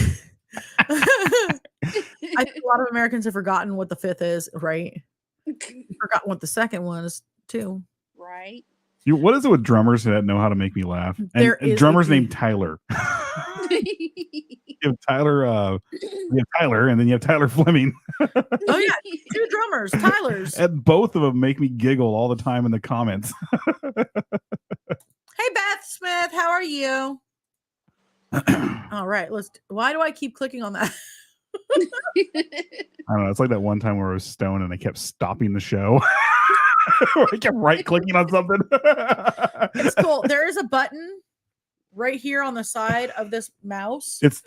think a lot of Americans have forgotten what the 5th is, right? Forgotten what the 2nd one is too. Right. What is it with drummers that know how to make me laugh? And drummers named Tyler. You have Tyler, and then you have Tyler Fleming. Oh yeah, 2 drummers, Tylers. And both of them make me giggle all the time in the comments. Hey Beth Smith, how are you? All right, why do I keep clicking on that? I don't know. It's like that one time where I was stoned and I kept stopping the show. I kept right clicking on something. It's cool. There is a button right here on the side of this mouse. It's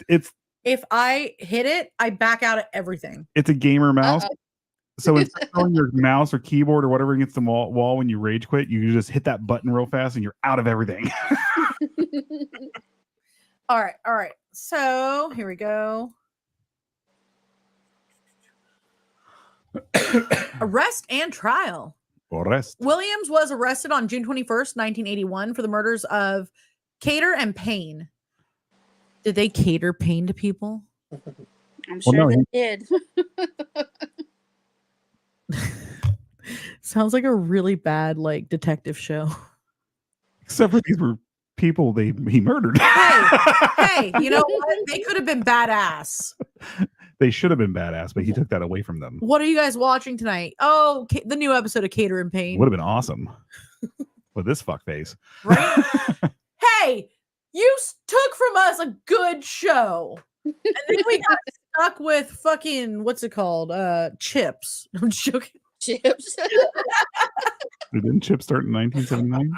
if I hit it, I back out of everything. It's a gamer mouse. So instead of throwing your mouse or keyboard or whatever against the wall when you rage quit, you just hit that button real fast and you're out of everything. All right. So here we go. Arrest and trial. Williams was arrested on June 21st, 1981 for the murders of Cater and Payne. Did they cater pain to people? I'm sure they did. Sounds like a really bad detective show. Except for these were people he murdered. Hey, you know what? They could have been badass. They should have been badass, but he took that away from them. What are you guys watching tonight? Oh, the new episode of Cater and Payne. Would have been awesome with this fuckface. Right? Hey, you took from us a good show. And then we got stuck with fucking, what's it called? Chips. I'm joking. Chips. Didn't Chips start in 1979?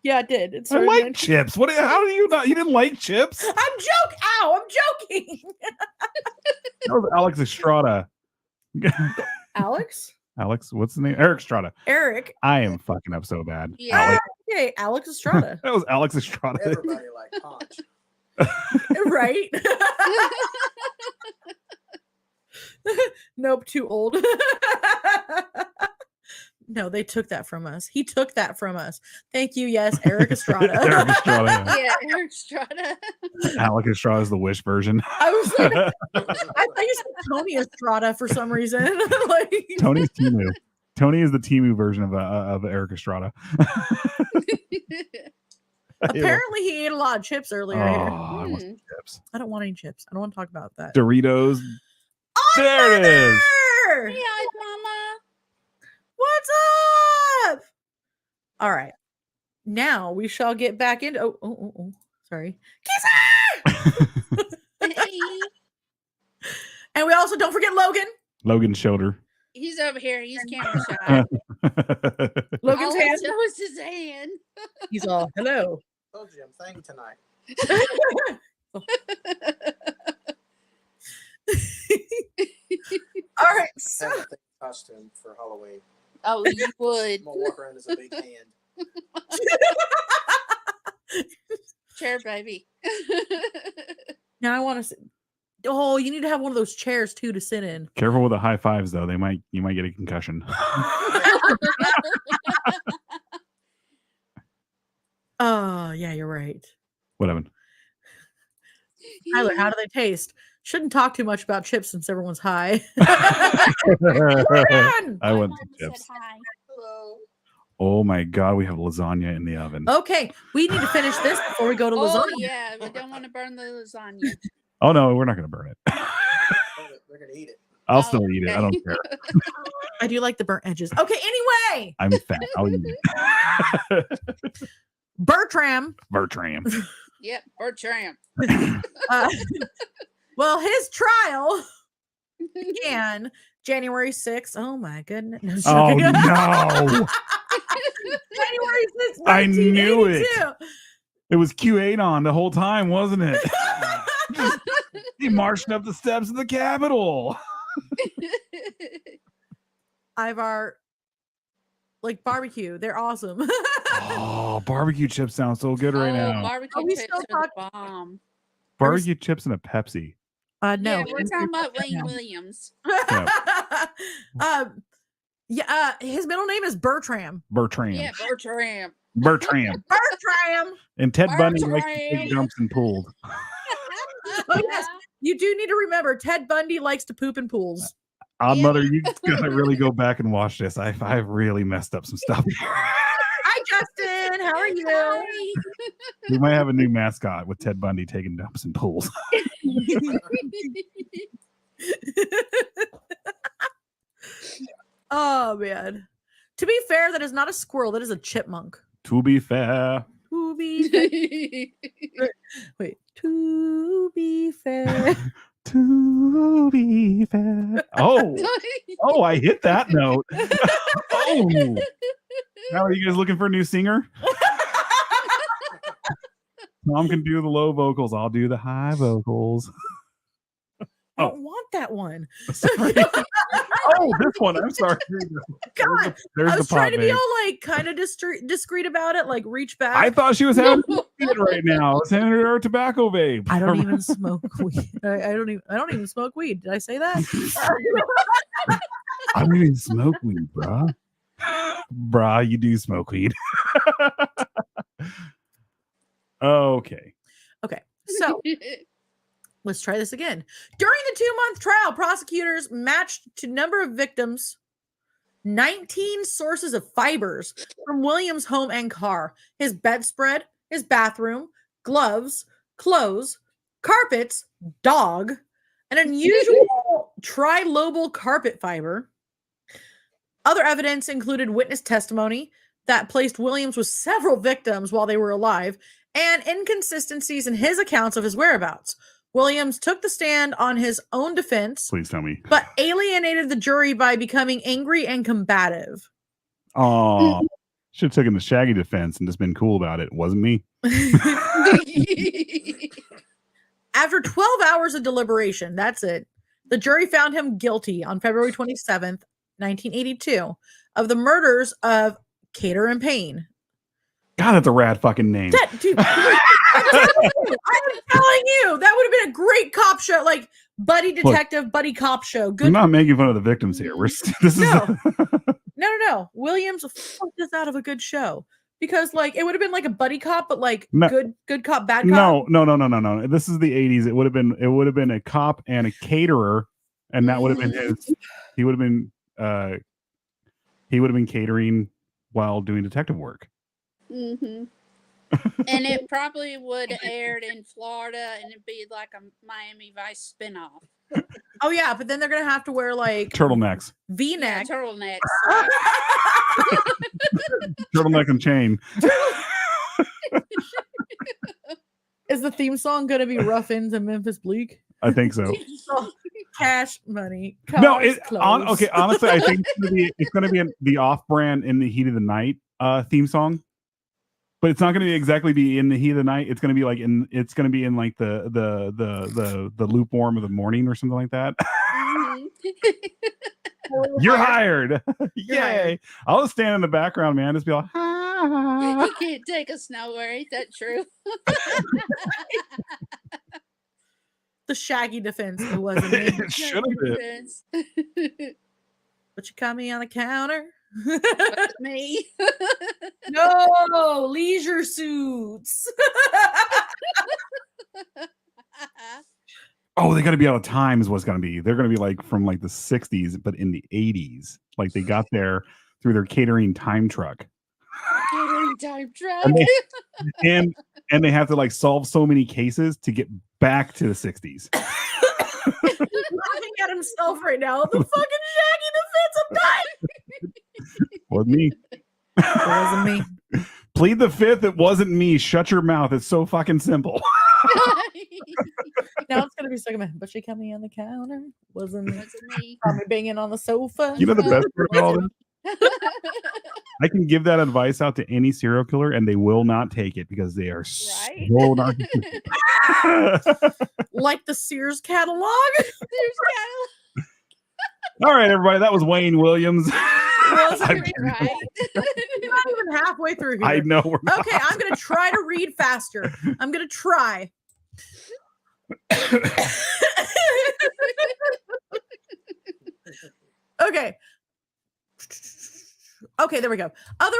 Yeah, it did. I like Chips. How do you not? You didn't like Chips? I'm joking. Ow, I'm joking. That was Alex Estrada. Alex? Alex, what's the name? Eric Estrada. Eric. I am fucking up so bad. Yeah. Okay, Alex Estrada. That was Alex Estrada. Everybody like Punch. Right? Nope, too old. No, they took that from us. He took that from us. Thank you. Yes, Eric Estrada. Eric Estrada. Yeah, Eric Estrada. Alex Estrada is the Wish version. I was like, I thought you said Tony Estrada for some reason. Tony's Timu. Tony is the Timu version of Eric Estrada. Apparently, he ate a lot of chips earlier. I want some chips. I don't want any chips. I don't want to talk about that. Doritos. Oh, there it is. Hi, Mama. What's up? All right. Now we shall get back into. Oh. Sorry. And we also don't forget Logan. Logan's shoulder. He's over here. He's camera shy. Logan's hand. That was his hand. He's all, hello. Told you I'm thinking tonight. All right. I So have a costume for Halloween. Oh, you would. I'm gonna walk around as a big hand. Chair baby. now I want to. Oh, you need to have one of those chairs too to sit in. Careful with the high fives, though. You might get a concussion. Oh, yeah, you're right. What happened? Tyler, how do they taste? Shouldn't talk too much about chips since everyone's high. I want some chips. Hello. Oh my god, we have lasagna in the oven. Okay, we need to finish this before we go to lasagna. Oh, yeah. We don't want to burn the lasagna. Oh no, we're not gonna burn it. They're gonna eat it. I'll still eat it. I don't care. I do like the burnt edges. Okay, anyway. I'm fat. I'll eat it. Bertram. Yep, Bertram. Well, his trial began January 6th. Oh my goodness. No, Oh sorry. no! January 6th, I knew it. 1982. It was QAnon the whole time, wasn't it? He marched up the steps of the Capitol. Ivar, like barbecue. They're awesome. Oh, barbecue chips sound so good right now. Barbecue Are we chips still are the bomb. Barbecue chips and a Pepsi. No, Yeah, we're talking about Wayne Williams. His middle name is Bertram. Bertram. Yeah, Bertram. Bertram. Bertram. And Ted Bundy likes to Bertram. take dumps and pools. Oh, yes. You do need to remember Ted Bundy likes to poop in pools. Odd Mother, you gotta really go back and watch this. I've really messed up some stuff. Hi, Justin. How are you? We might have a new mascot with Ted Bundy taking dumps in pools. Oh, man. To be fair, that is not a squirrel. That is a chipmunk. To be fair. To be fair. Wait. To be fair. To be fair. Oh, I hit that note. Oh. Now, are you guys looking for a new singer? Tom can do the low vocals. I'll do the high vocals. I don't want that one. Sorry. Oh, this one. I'm sorry. God, There's I was the trying to be babe. all like kind of discreet about it, like reach back. I thought she was having it right now. I was handing her a tobacco vape. I don't even smoke weed. I don't even smoke weed. Did I say that? I don't even smoke weed, brah. Brah, you do smoke weed. Okay. Okay, so let's try this again. During the 2-month trial, prosecutors matched to number of victims 19 sources of fibers from Williams' home and car, his bedspread, his bathroom, gloves, clothes, carpets, dog, an unusual trilobal carpet fiber. Other evidence included witness testimony that placed Williams with several victims while they were alive and inconsistencies in his accounts of his whereabouts. Williams took the stand on his own defense, Please tell me. but alienated the jury by becoming angry and combative. Oh, should have taken the Shaggy defense and just been cool about it. It wasn't me. After 12 hours of deliberation, that's it, the jury found him guilty on February 27th, 1982, of the murders of Cater and Payne. God, that's a rad fucking name. Dude, I'm telling you, that would have been a great cop show, like buddy detective, buddy cop show. Good. I'm not making fun of the victims here. No. Williams fucked this out of a good show because, like, it would have been like a buddy cop, but like No. good cop, bad cop. No. This is the 80s. It would have been a cop and a caterer, and that would have been his. He would have been catering while doing detective work. Mm-hmm. And it probably would have aired in Florida, and it'd be like a Miami Vice spinoff. Oh yeah, but then they're gonna have to wear like Turtlenecks. V-neck. Yeah, turtlenecks. Turtleneck and chain. Is the theme song gonna be Rough Ends and Memphis Bleak? I think so. Oh, cash money. No, Cars, clothes. okay. Honestly, I think it's going to be the off-brand In the Heat of the Night theme song, but it's not going to exactly be In the Heat of the Night. It's going to be like it's going to be in like the lukewarm of the morning or something like that. You're hired. Yay! I'll just stand in the background, man. Just be like, You can't take us nowhere. Ain't that true? The Shaggy defense. It wasn't me. It should have been. But you caught me on the counter. Me. No, leisure suits. Oh, they got to be out of time is what's going to be. They're going to be like from like the 60s, but in the 80s. Like they got there through their catering time truck. Catering time truck. And they have to like solve so many cases to get back to the 60s. He's laughing at himself right now. The fucking Shaggy defense. I'm dying. Wasn't me. It wasn't me. Plead the fifth. It wasn't me. Shut your mouth. It's so fucking simple. Now it's gonna be so good. But she kept me on the counter. Wasn't Wasn't me. me banging on the sofa. You know the best part about all this? I can give that advice out to any serial killer, and they will not take it because they are Right? so narcissistic. Like the Sears catalog. All right, everybody. That was Wayne Williams. Wasn't I'm me, kidding. Right? We're not even halfway through here. I know. We're not. Okay, I'm gonna try to read faster. I'm gonna try. Okay. Okay, there we go. I'm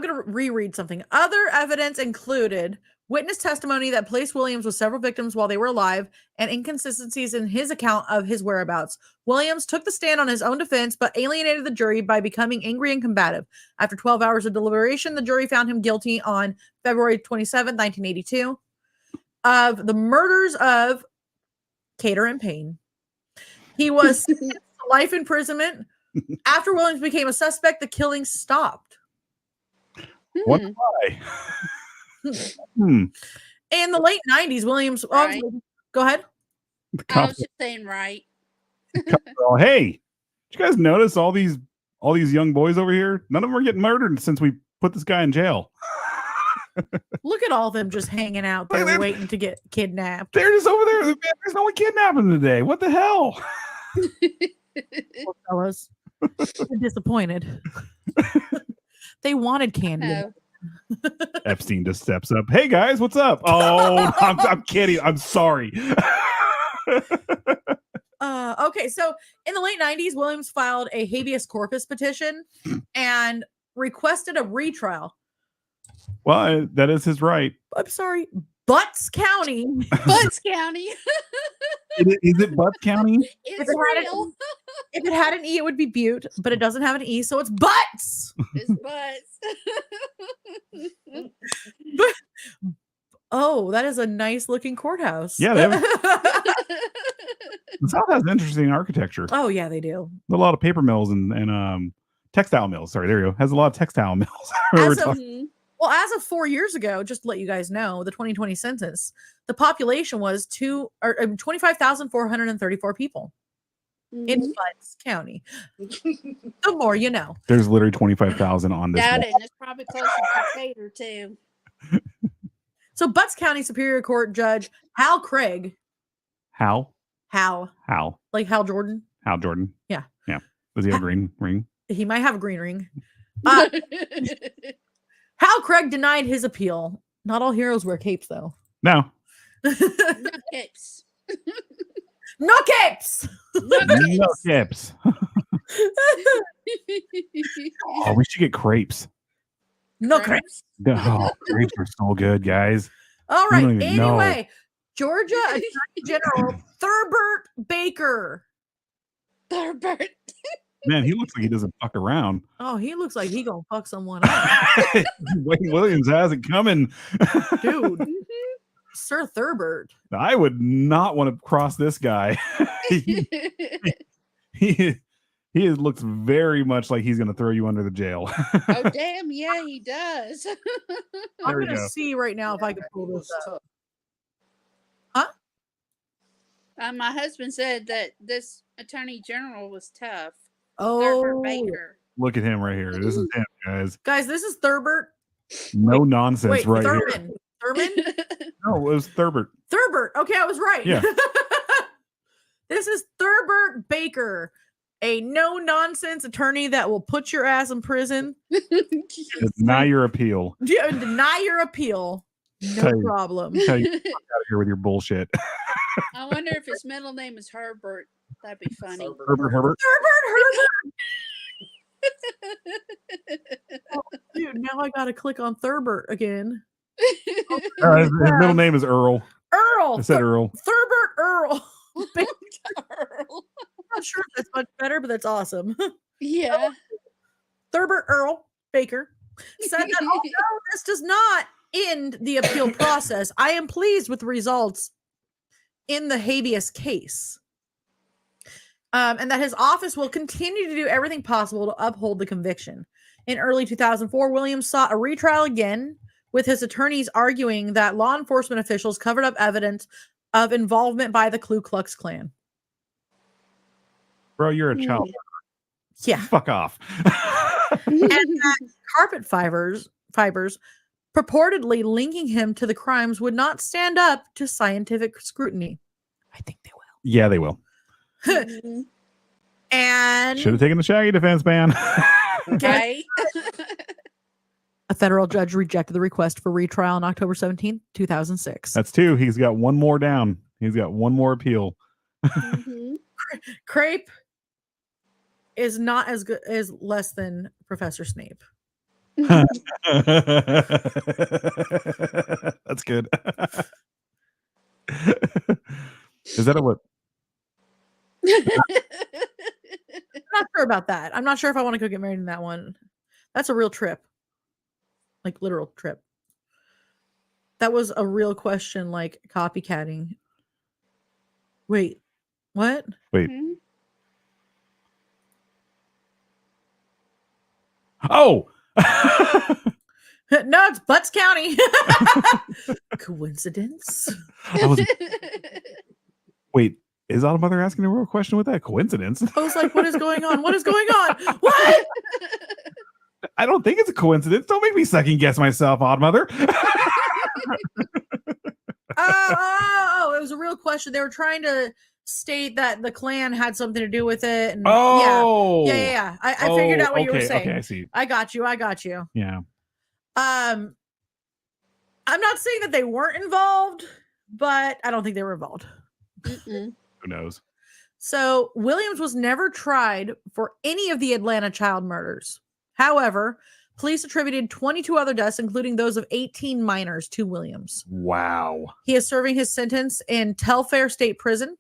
gonna reread something. Other evidence included witness testimony that placed Williams with several victims while they were alive and inconsistencies in his account of his whereabouts. Williams took the stand on his own defense, but alienated the jury by becoming angry and combative. After 12 hours of deliberation, the jury found him guilty on February 27, 1982, of the murders of Cater and Payne. He was sentenced to life imprisonment. After Williams became a suspect, the killing stopped. What? Why? In the late 90s, Williams. Right. Go ahead. The I cops was just saying right. are all, hey, did you guys notice all these young boys over here? None of them are getting murdered since we put this guy in jail. Look at all of them just hanging out there They're- waiting to get kidnapped. They're just over there. Man, there's no one kidnapping today. What the hell? Poor fellas. They're disappointed. They wanted candy. Oh, Epstein just steps up. Hey guys, what's up? Oh, I'm kidding. I'm sorry. Okay, so in the late 90s, Williams filed a habeas corpus petition and requested a retrial. Well, that is his right. I'm sorry, Butts County. Butts County. Is it Butts County? It's it had real. If it had an E, it would be Butte, but it doesn't have an E, so it's Butts. It's butts. Oh, that is a nice looking courthouse. Yeah, they have- The South has interesting architecture. Oh, yeah, they do. A lot of paper mills and textile mills. Sorry, there you go. Has a lot of textile mills. As of- Mhm. Well, as of 4 years ago, just to let you guys know, the 2020 census, the population was 25,434 people in Mhm. Butts County. The more you know. There's literally 25,000 on this. Doubt wall. it. And it's probably closer to Cater too. So Butts County Superior Court Judge Hal Craig, Hal Hal Jordan. Hal Jordan. Yeah. Does he have a green ring? He might have a green ring. Hal Craig denied his appeal. Not all heroes wear capes, though. No. No capes. No capes. No tips. Oh, we should get crepes. No crepes. Oh, crepes are so good, guys. All We right. don't even know. Anyway, Georgia Attorney General Thurbert Baker. Thurbert. Man, he looks like he doesn't fuck around. Oh, he looks like he gonna fuck someone up, Wayne Williams has it coming. dude. Sir Thurbert. I would not want to cross this guy. he looks very much like he's going to throw you under the jail. Oh damn, yeah, he does. I'm There we gonna go. see right now if I can pull this up. My husband said that this attorney general was tough. Oh, Thurbert Baker. Look at him right here. This is him, guys. guys, this is Thurbert. No nonsense Wait, right here. Thurman. Thurman? No, it was Thurbert. Thurbert. Okay, I was right. Yeah. This is Thurbert Baker, a no-nonsense attorney that will put your ass in prison. Deny your appeal. Deny your appeal. No Tell you. problem. Tell you, get out of here with your bullshit. I wonder if his middle name is Herbert. That'd be funny. Herbert. Herbert. Oh, dude, now I gotta click on Thurbert again. His middle name is Earl. Earl. I said Earl. Thurbert Earl. I'm Earl. not sure if that's much better, but that's awesome. Yeah. Thurbert Earl Baker said that although this does not end the appeal process, I am pleased with the results in the habeas case. And that his office will continue to do everything possible to uphold the conviction. In early 2004, Williams sought a retrial again, with his attorneys arguing that law enforcement officials covered up evidence of involvement by the Ku Klux Klan. Bro, you're a child. Yeah. Fuck off. And that carpet fibers purportedly linking him to the crimes would not stand up to scientific scrutiny. I think they will. Yeah, they will. And Should have taken the Shaggy defense, man. Right? a federal judge rejected the request for retrial on October 17th, 2006. That's 2. He's got one more down. He's got one more appeal. Crape is not as good as less than Professor Snape. That's good. Is that a what? I'm not sure about that. I'm not sure if I want to go get married in that one. That's a real trip. Like literal trip. That was a real question, like copycatting. Wait, what? Wait. Oh! No, it's Butts County. Coincidence? Wait, is Autumn Mother asking a real question with that? Coincidence? I was like, what is going on? What is going on? What? I don't think it's a coincidence. Don't make me second guess myself, Autumn Mother. Oh, it was a real question. They were trying to state that the Klan had something to do with it. And Oh! Yeah. I figured out what you were saying. Okay, I see. I got you. Yeah. I'm not saying that they weren't involved, but I don't think they were involved. Who knows? So Williams was never tried for any of the Atlanta child murders. However, police attributed 22 other deaths, including those of 18 minors, to Williams. Wow. He is serving his sentence in Telfair State Prison.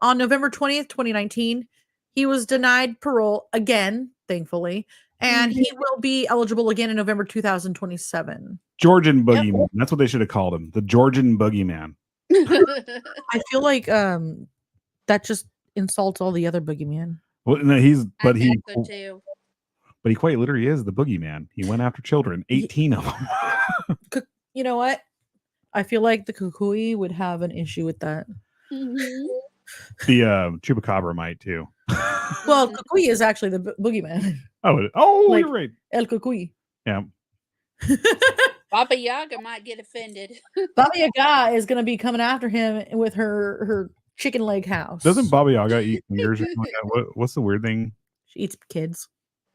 On November 20th, 2019, he was denied parole again, thankfully, and he will be eligible again in November 2027. Georgian Boogeyman. Yep. That's what they should have called him. The Georgian Boogeyman. I feel like that just insults all the other boogeyman. Well, no, but he quite literally is the boogeyman. He went after children, 18 of them. You know what? I feel like the Kukui would have an issue with that. The Chupacabra might too. Well, Kukui is actually the boogeyman. Oh, like, you're right. El Kukui. Yeah. Baba Yaga might get offended. Baba Yaga is going to be coming after him with her chicken leg house. Doesn't Baba Yaga eat fingers? What's the weird thing? She eats kids.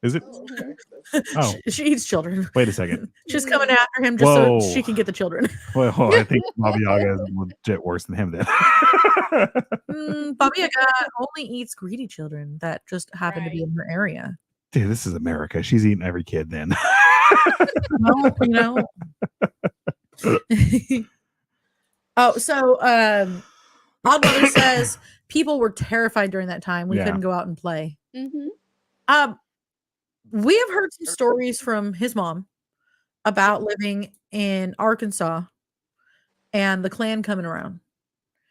Is it? Oh, she eats children. Wait a second. She's coming after him just so she can get the children. Well, I think Baba Yaga is legit worse than him then. Baba Yaga only eats greedy children that just happen to be in her area. Dude, this is America. She's eating every kid then. Well, you know. Oh, so Oddmother says people were terrified during that time. We couldn't go out and play. We have heard some stories from his mom about living in Arkansas and the Klan coming around.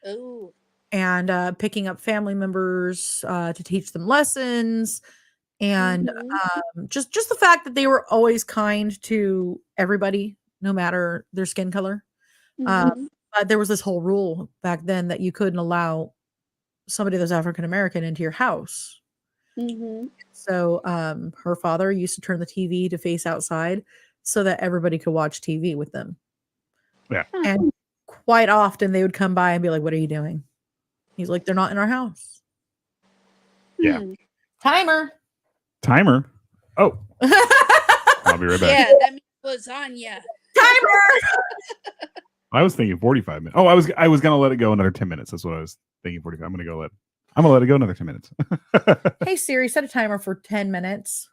Oh. And picking up family members to teach them lessons. And just the fact that they were always kind to everybody, no matter their skin color. But there was this whole rule back then that you couldn't allow somebody that's African American into your house. So her father used to turn the TV to face outside so that everybody could watch TV with them. Yeah. And quite often they would come by and be like, "What are you doing?" He's like, "They're not in our house." Yeah. Timer. Oh. I'll be right back. Yeah, that means lasagna. Timer. I was thinking 45 minutes. Oh, I was gonna let it go another 10 minutes. That's what I was thinking. 45. I'm gonna let it go another 10 minutes. Hey Siri, set a timer for 10 minutes.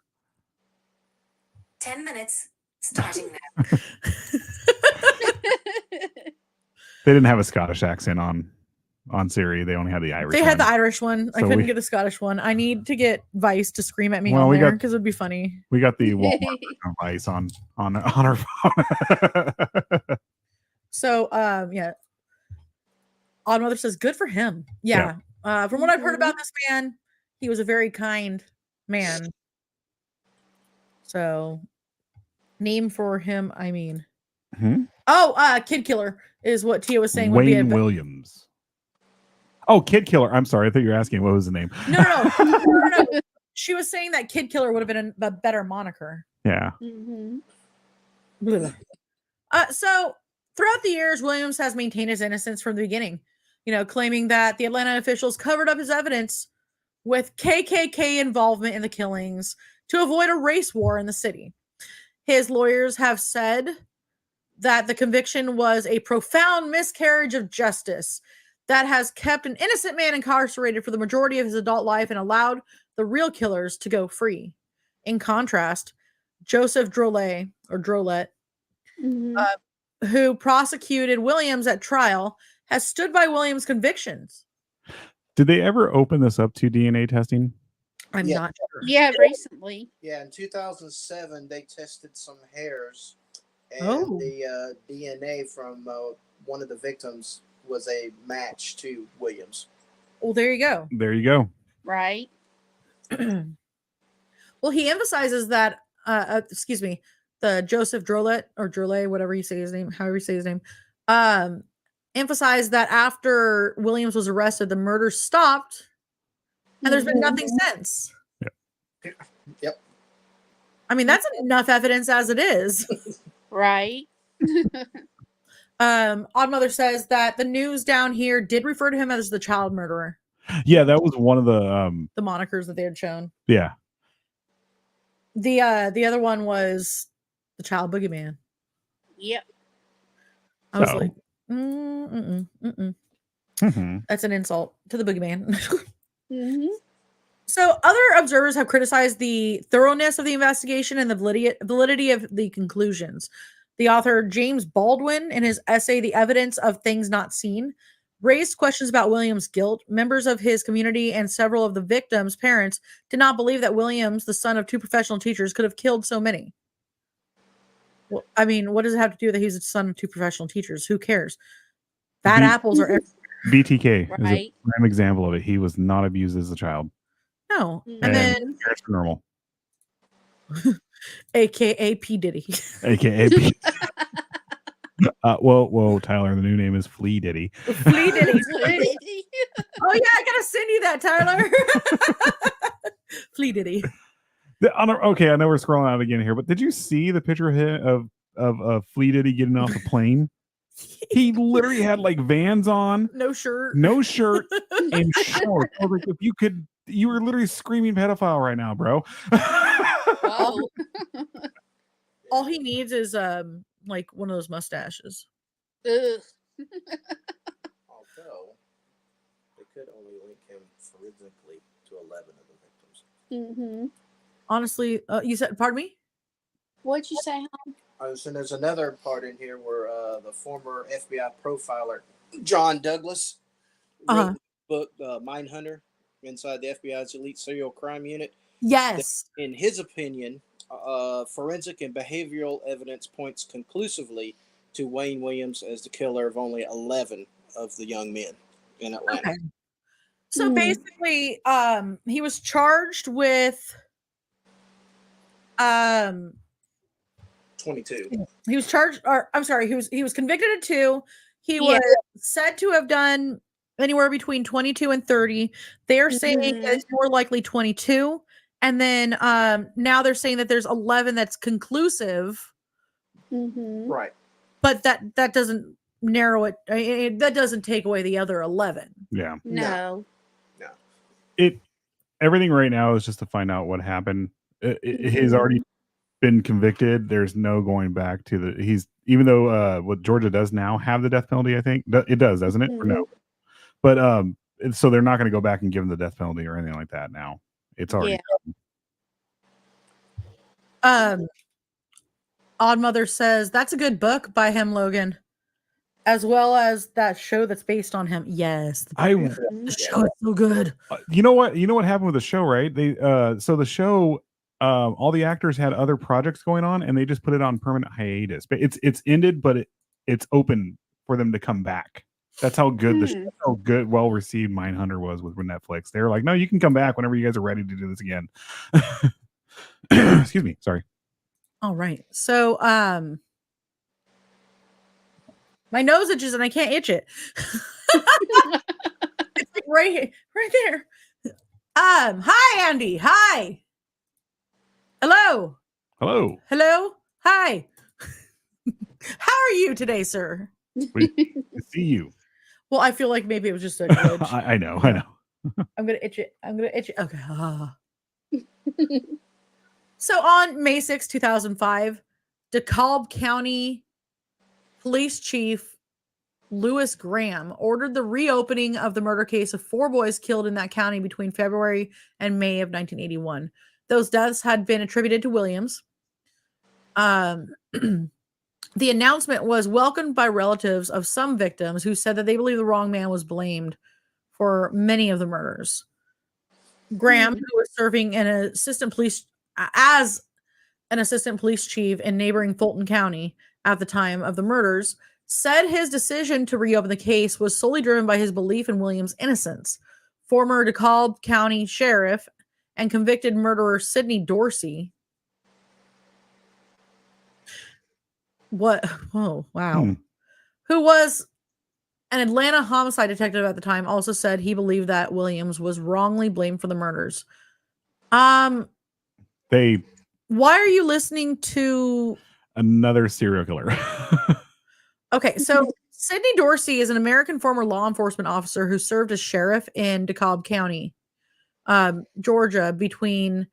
10 minutes starting now. They didn't have a Scottish accent on Siri. They only had the Irish. They had the Irish one. I couldn't get the Scottish one. I need to get Vice to scream at me on there because it'd be funny. We got the Walmart Vice on our phone. So yeah. Oddmother says, good for him. Yeah. From what I've heard about this man, he was a very kind man. So, name for him, I mean. Hmm? Kid Killer is what Tia was saying would be a Wayne Williams. Oh, Kid Killer. I'm sorry. I thought you were asking what was the name. No. She was saying that Kid Killer would have been a better moniker. Yeah. Blah. So throughout the years, Williams has maintained his innocence from the beginning, claiming that the Atlanta officials covered up his evidence with KKK involvement in the killings to avoid a race war in the city. His lawyers have said that the conviction was a profound miscarriage of justice that has kept an innocent man incarcerated for the majority of his adult life and allowed the real killers to go free. In contrast, Joseph Drolet, who prosecuted Williams at trial, has stood by Williams' convictions. Did they ever open this up to DNA testing? I'm not sure. Yeah, recently. Yeah, in 2007, they tested some hairs, and Oh. the DNA from one of the victims was a match to Williams. Well, there you go. There you go. Right. Well, he emphasizes that, the Joseph Drolet, whatever you say his name, however you say his name, emphasized that after Williams was arrested, the murder stopped, and there's been nothing since. Yep. I mean, that's enough evidence as it is. Right. Oddmother says that the news down here did refer to him as the child murderer, Yeah, that was one of the the monikers that they had shown. yeah. The other one was the child boogeyman. Yep. I was So- like, Mhm. that's an insult to the boogeyman. Mm-hmm. So other observers have criticized the thoroughness of the investigation and the validity of the conclusions. The author James Baldwin, in his essay "The Evidence of Things Not Seen," raised questions about Williams' guilt. Members of his community and several of the victims' parents did not believe that Williams, the son of two professional teachers, could have killed so many. Well, I mean, what does it have to do that he's the son of two professional teachers? Who cares? Bad apples are everywhere. BTK is a Right. prime example of it. He was not abused as a child. No. Mhm. And then, Parents were normal. AKA P. Diddy. AKA P. Whoa, Tyler. The new name is Flea Diddy. Flea Diddy. Oh, yeah, I gotta send you that, Tyler. Flea Diddy. Okay, I know we're scrolling out again here, but did you see the picture of Flea Diddy getting off a plane? He literally had like Vans on, No shirt. no shirt, and shorts. I was like, if you were literally screaming pedophile right now, bro. Whoa. All he needs is like one of those mustaches. Ugh. Although, they could only link him forensically to 11 of the victims. Mm-hmm. Honestly, you said, pardon me? What'd you say, hon? So there's another part in here where the former FBI profiler John Douglas wrote the book Mindhunter, inside the FBI's elite serial crime unit. Yes. In his opinion, forensic and behavioral evidence points conclusively to Wayne Williams as the killer of only 11 of the young men in Atlanta. Okay. So basically, he was charged with 22. he was charged, or I'm sorry, he was convicted of 2. He was said to have done anywhere between 22 and 30. They're saying that it's more likely 22. And then now they're saying that there's 11 that's conclusive. Mm-hmm. Right. But that doesn't narrow it. That doesn't take away the other 11. Yeah. No. Everything right now is just to find out what happened. He's already been convicted. There's no going back to even though what Georgia does now have the death penalty, I think it does, doesn't it? Or no? But so they're not going to go back and give him the death penalty or anything like that now. It's already done. Oddmother says that's a good book by him, Logan, as well as that show that's based on him. Yes, the show is so good. You know what happened with the show, right? They so the show, all the actors had other projects going on, and they just put it on permanent hiatus. But it's ended, but it's open for them to come back. That's how good well received Mindhunter was with Netflix. They were like, no, you can come back whenever you guys are ready to do this again. Excuse me, sorry. All right. So, my nose itches and I can't itch it. It's like right there. Hi, Andy. Hi. Hello. Hello. Hi. How are you today, sir? We see you. Well, I feel like maybe it was just a glitch. I know. I'm gonna itch it. Okay. So on May 6, 2005, DeKalb County Police Chief Lewis Graham ordered the reopening of the murder case of 4 boys killed in that county between February and May of 1981. Those deaths had been attributed to Williams. The announcement was welcomed by relatives of some victims who said that they believe the wrong man was blamed for many of the murders. Graham, who was serving as an assistant police chief in neighboring Fulton County at the time of the murders, said his decision to reopen the case was solely driven by his belief in Williams' innocence. Former DeKalb County Sheriff and convicted murderer Sidney Dorsey. What? Oh, wow. Who was an Atlanta homicide detective at the time, also said he believed that Williams was wrongly blamed for the murders. Why are you listening to another serial killer? Okay, so Sidney Dorsey is an American former law enforcement officer who served as sheriff in DeKalb County, Georgia, between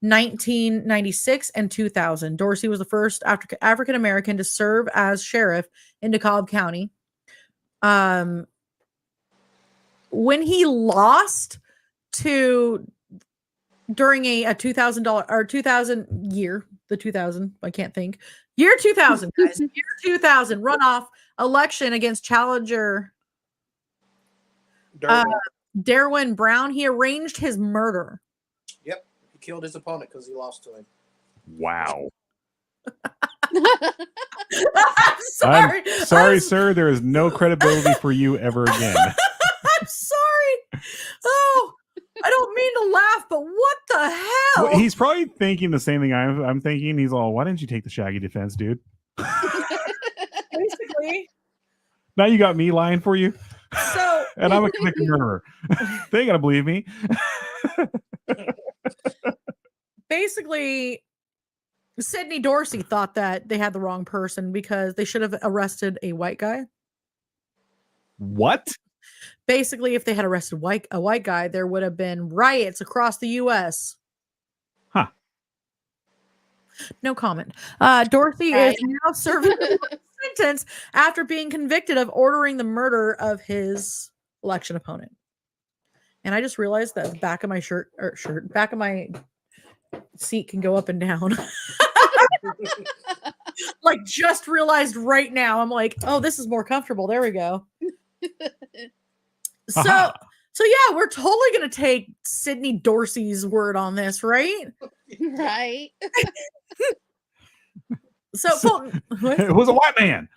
1996 and 2000. Dorsey was the first African American to serve as sheriff in DeKalb County. When he lost during a $2,000 or 2000 year, the 2000, I can't think, year 2000, guys, year 2000 runoff election against challenger Derwin Brown, he arranged his murder. Yep. He killed his opponent because he lost to him. Wow. I'm sorry. Sir. There is no credibility for you ever again. I'm sorry. Oh, I don't mean to laugh, but what the hell? Well, he's probably thinking the same thing I'm thinking. He's all, why didn't you take the Shaggy defense, dude? Basically. Now you got me lying for you. So, and I'm a convicted murderer. They ain't gonna believe me. Basically, Sidney Dorsey thought that they had the wrong person because they should have arrested a white guy. What? Basically, if they had arrested a white guy, there would have been riots across the U.S. Huh. No comment. Dorsey is now serving a sentence after being convicted of ordering the murder of his election opponent. And I just realized that the back of my back of my seat can go up and down. Like, just realized right now. I'm like, oh, this is more comfortable. There we go. So yeah, we're totally gonna take Sidney Dorsey's word on this, right? Right. So it was a white man.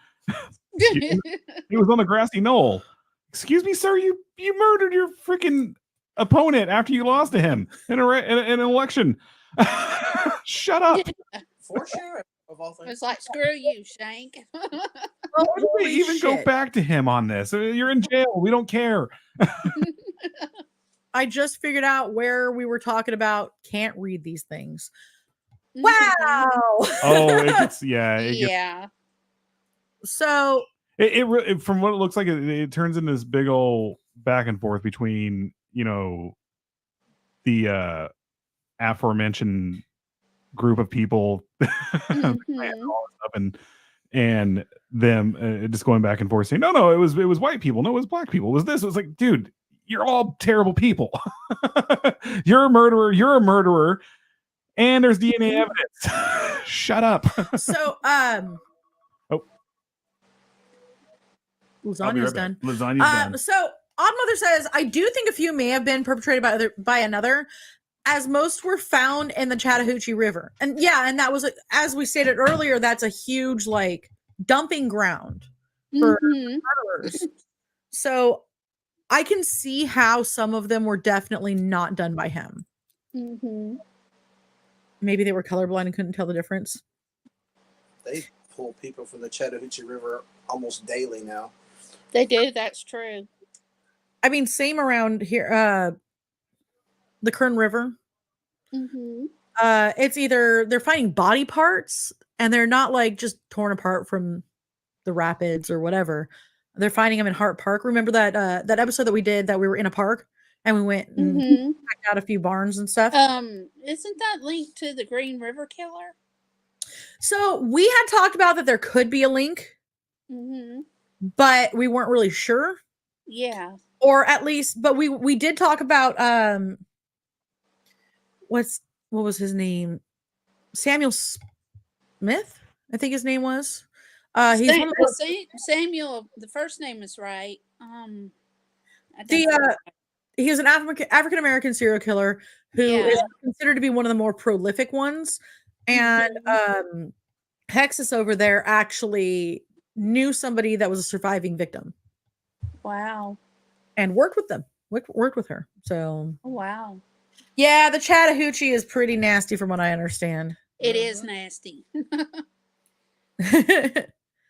He was on the grassy knoll. Excuse me, sir. You murdered your freaking opponent after you lost to him in an election. Shut up. For sure. Of all things. It's like, screw you, Shank. Why did they even go back to him on this? You're in jail. We don't care. I just figured out where we were talking about. Can't read these things. Wow. Oh, it gets, yeah. So it from what it looks like, it turns into this big old back and forth between, the aforementioned group of people and them just going back and forth saying, no, it was white people. No, it was black people. It was this. It was like, dude, you're all terrible people. You're a murderer. And there's DNA evidence. Shut up. So, lasagna's done. Lasagna's done. So, Oddmother says, I do think a few may have been perpetrated by another, as most were found in the Chattahoochee River. And yeah, and that was, as we stated earlier, that's a huge, like, dumping ground for murderers. So, I can see how some of them were definitely not done by him. Mm-hmm. Maybe they were colorblind and couldn't tell the difference. They pull people from the Chattahoochee River almost daily now. They do. That's true. I mean, same around here. The Kern River. Mm-hmm. It's either they're finding body parts and they're not like just torn apart from the rapids or whatever. They're finding them in Hart Park. Remember that that episode that we did that we were in a park and we went and checked out a few barns and stuff. Isn't that linked to the Green River Killer? So we had talked about that there could be a link, but we weren't really sure. Yeah. Or at least, but we did talk about what was his name? Samuel Smith, I think his name was. He's one of the, Samuel. The first name is right. He is an African American serial killer who is considered to be one of the more prolific ones, and Hexus over there actually knew somebody that was a surviving victim. Wow. And worked with them. Worked with her. So. Wow. Yeah, the Chattahoochee is pretty nasty, from what I understand. It is nasty.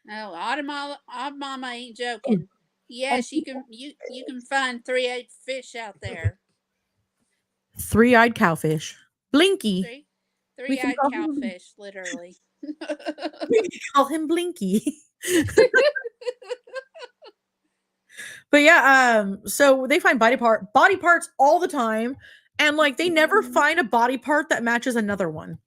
No, Odd Mama ain't joking. Yes, you can find 3-eyed fish out there. 3-eyed cowfish. Blinky. Three-eyed cowfish, literally. We can call him Blinky. But yeah, so they find body parts all the time, and like they never find a body part that matches another one.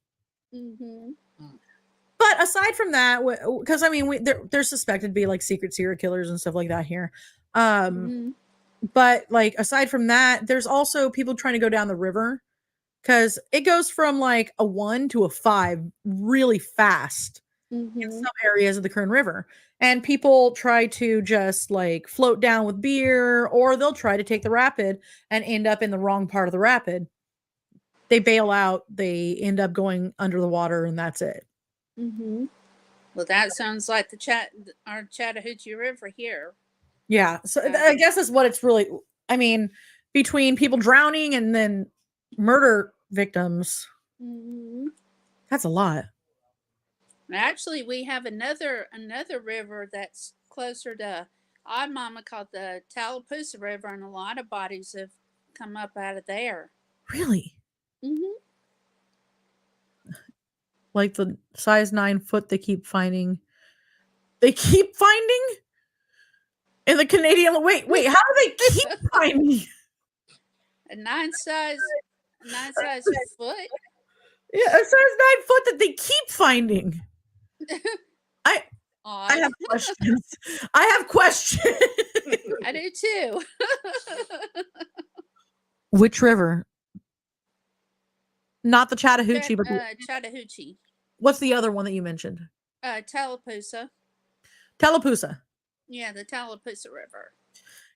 But aside from that, because I mean, they're suspected to be like secret serial killers and stuff like that here. But like aside from that, there's also people trying to go down the river because it goes from like a 1 to a 5 really fast in some areas of the Kern River. And people try to just like float down with beer, or they'll try to take the rapid and end up in the wrong part of the rapid. They bail out, they end up going under the water, and that's it. Well, that sounds like our Chattahoochee River here. Yeah, so I guess that's what it's really. I mean, between people drowning and then murder victims, that's a lot. Actually, we have another river that's closer to Odd Mama called the Tallapoosa River, and a lot of bodies have come up out of there. Really? Like the size 9 foot they keep finding. They keep finding in the Canadian. Wait, how do they keep finding? A 9 size foot? Yeah, a size 9 foot that they keep finding. I have questions. I do too. Which river? Not the Chattahoochee, but Chattahoochee. What's the other one that you mentioned? Tallapoosa. Tallapoosa. Yeah, the Tallapoosa River.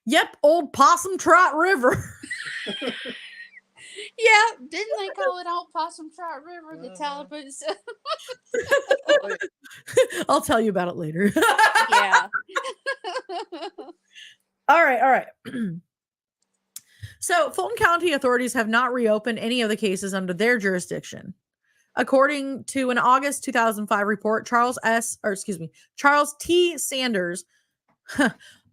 Yep, old Possum Trot River. Yeah, didn't they call it Old Possum Trot River, the Tallapoosa? I'll tell you about it later. Yeah. All right. So, Fulton County authorities have not reopened any of the cases under their jurisdiction. According to an August 2005 report, Charles T. Sanders,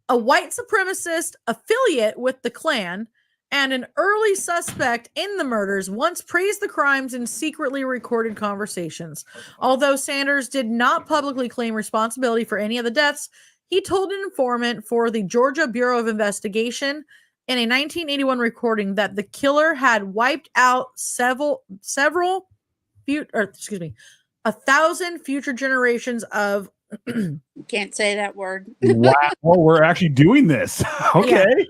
a white supremacist affiliate with the Klan and an early suspect in the murders, once praised the crimes in secretly recorded conversations. Although Sanders did not publicly claim responsibility for any of the deaths, he told an informant for the Georgia Bureau of Investigation in a 1981 recording that the killer had wiped out 1,000 future generations of. Can't say that word. Wow, we're actually doing this. Okay. Yeah.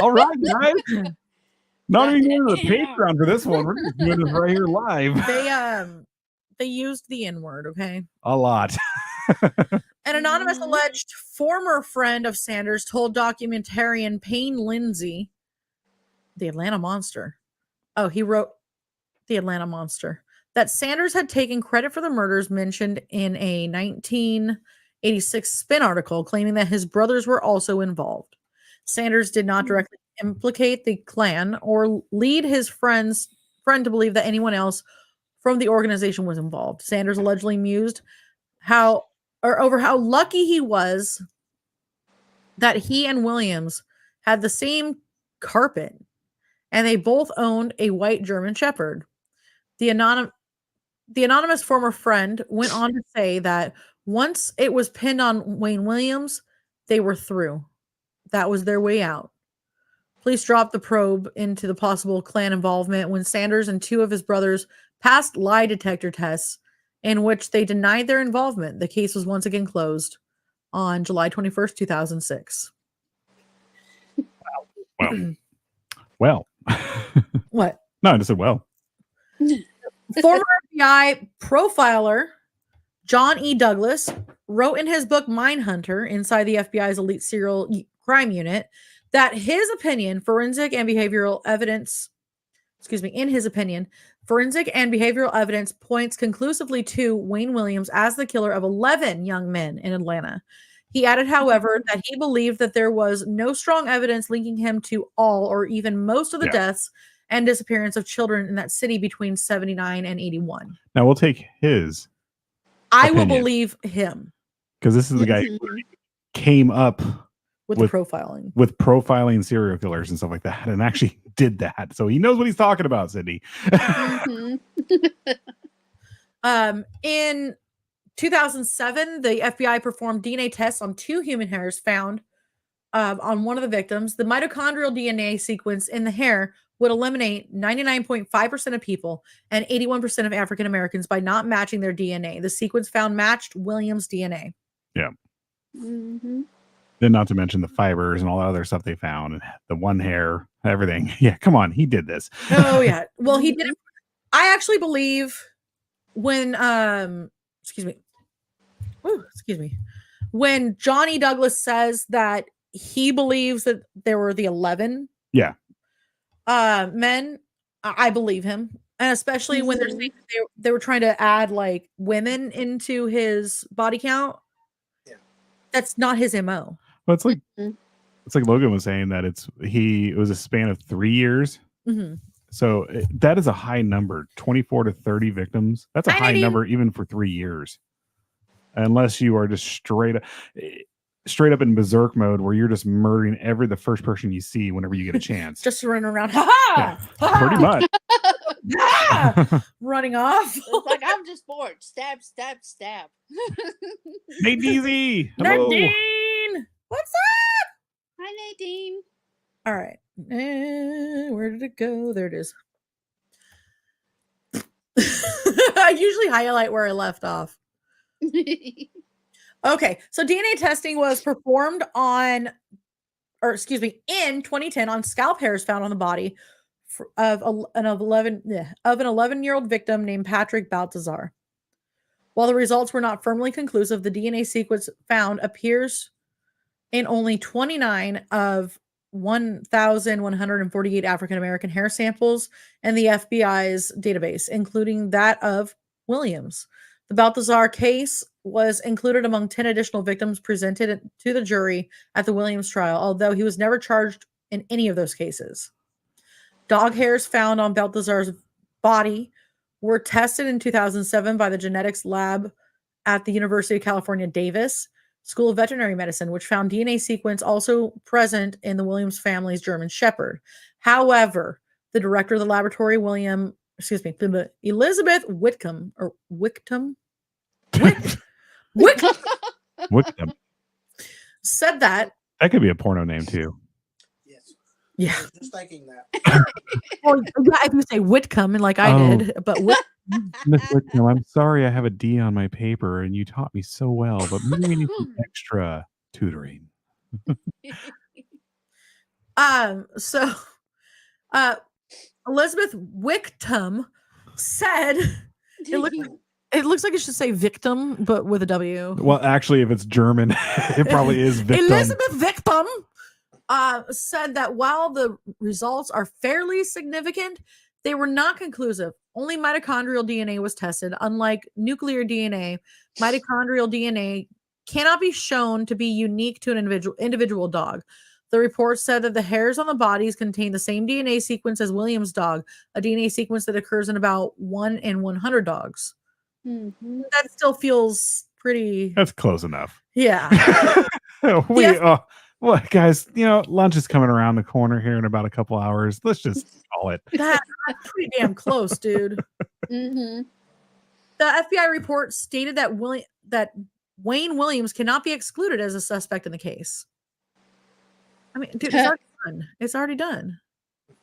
All right, guys. Not even going to the Patreon for this one. We're just doing this right here live. They used the N-word, okay? A lot. An anonymous alleged former friend of Sanders told documentarian Payne Lindsay, The Atlanta Monster. Oh, he wrote The Atlanta Monster. That Sanders had taken credit for the murders mentioned in a 1986 Spin article, claiming that his brothers were also involved. Sanders did not directly implicate the Klan or lead his friend to believe that anyone else from the organization was involved. Sanders allegedly mused over how lucky he was that he and Williams had the same carpet, and they both owned a white German Shepherd. The anonymous former friend went on to say that once it was pinned on Wayne Williams, they were through. That was their way out. Police dropped the probe into the possible Klan involvement when Sanders and two of his brothers passed lie detector tests in which they denied their involvement. The case was once again closed on July 21st, 2006. Well. What? No, I just said well. Former FBI profiler John E. Douglas wrote in his book Mindhunter, inside the FBI's elite serial crime unit, that in his opinion, forensic and behavioral evidence points conclusively to Wayne Williams as the killer of 11 young men in Atlanta. He added, however, that he believed that there was no strong evidence linking him to all or even most of the deaths and disappearance of children in that city between 79 and 81. Now we'll take his I opinion, will believe him. because this is the guy who came up with the profiling. With profiling serial killers and stuff like that, and actually did that. So he knows what he's talking about, Sydney. In 2007, the FBI performed DNA tests on 2 human hairs found on one of the victims. The mitochondrial DNA sequence in the hair would eliminate 99.5% of people and 81% of African Americans by not matching their DNA. The sequence found matched Williams' DNA. Yeah. Then not to mention the fibers and all the other stuff they found, and the one hair, everything. Yeah, come on, he did this. Oh yeah. Well, he did it. I actually believe when when Johnny Douglas says that he believes that there were the 11 men, I believe him. And especially when they're saying they were trying to add like women into his body count. Yeah. That's not his MO. Well, it's like Logan was saying that it was a span of 3 years. So that is a high number, 24 to 30 victims. That's a high number even for 3 years. Unless you are just straight up in berserk mode where you're just murdering the first person you see whenever you get a chance. Just running around. Ha ha! Pretty much. Running off. It's like, I'm just bored. Stab, stab, stab. Hey, DZ. Hello. Nadine. What's up? Hi, Nadine. All right. Where did it go? There it is. I usually highlight where I left off. Okay, so DNA testing was performed in 2010 on scalp hairs found on the body of an 11-year-old victim named Patrick Baltazar. While the results were not firmly conclusive, the DNA sequence found appears in only 29 of 1,148 African American hair samples in the FBI's database, including that of Williams. The Baltazar case was included among 10 additional victims presented to the jury at the Williams trial, although he was never charged in any of those cases. Dog hairs found on Baltazar's body were tested in 2007 by the genetics lab at the University of California, Davis School of Veterinary Medicine, which found DNA sequence also present in the Williams family's German Shepherd. However, the director of the laboratory, Elizabeth Whitcomb, said that could be a porno name too. Yes. Yeah. I was just thinking that. Well, yeah, if you say Whitcomb, like I did, but Miss Whitcomb, I'm sorry I have a D on my paper and you taught me so well, but maybe we need some extra tutoring. Elizabeth Whitcomb said it looks like it should say victim, but with a W. Well, actually, if it's German, it probably is victim. Elizabeth Victim said that while the results are fairly significant, they were not conclusive. Only mitochondrial DNA was tested. Unlike nuclear DNA, mitochondrial DNA cannot be shown to be unique to an individual dog. The report said that the hairs on the bodies contain the same DNA sequence as Williams' dog, a DNA sequence that occurs in about 1 in 100 dogs. That still feels pretty. That's close enough. Yeah. Well, guys, lunch is coming around the corner here in about a couple hours. Let's just call it. That's pretty damn close, dude. Mm-hmm. The FBI report stated that Wayne Williams cannot be excluded as a suspect in the case. I mean, dude, it's already done. It's already done.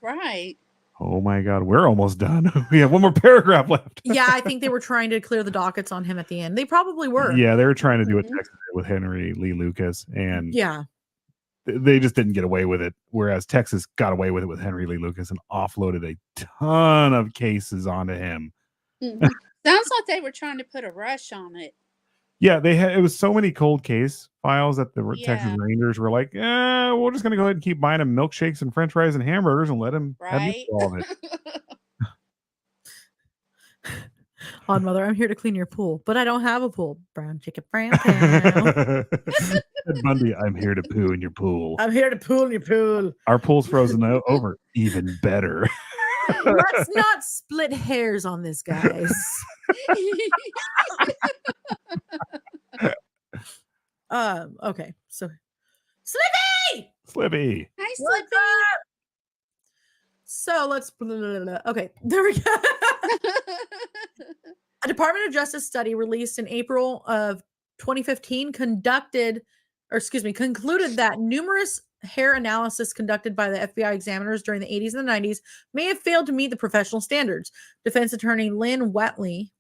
Right. Oh my God, we're almost done. We have one more paragraph left. Yeah, I think they were trying to clear the dockets on him at the end. They probably were. Yeah, they were trying to do what Texas did with Henry Lee Lucas, and Yeah. they just didn't get away with it. Whereas Texas got away with it with Henry Lee Lucas and offloaded a ton of cases onto him. Mhm. Sounds like they were trying to put a rush on it. Yeah, it was so many cold case files that the Texas Yeah. Rangers were like, we're just gonna go ahead and keep buying him milkshakes and French fries and hamburgers and let him Right. all of it. Odd mother, I'm here to clean your pool, but I don't have a pool. Brown chicken, brown cow. Ted Bundy, I'm here to poo in your pool. I'm here to pool in your pool. Our pool's frozen over. Even better. Let's not split hairs on this, guys. Okay. So Slippy! Slippy. Hi, What's Slippy. up? So let's okay. There we go. A Department of Justice study released in April of 2015 concluded that numerous hair analysis conducted by the FBI examiners during the 80s and the 90s may have failed to meet the professional standards. Defense attorney Lynn Whatley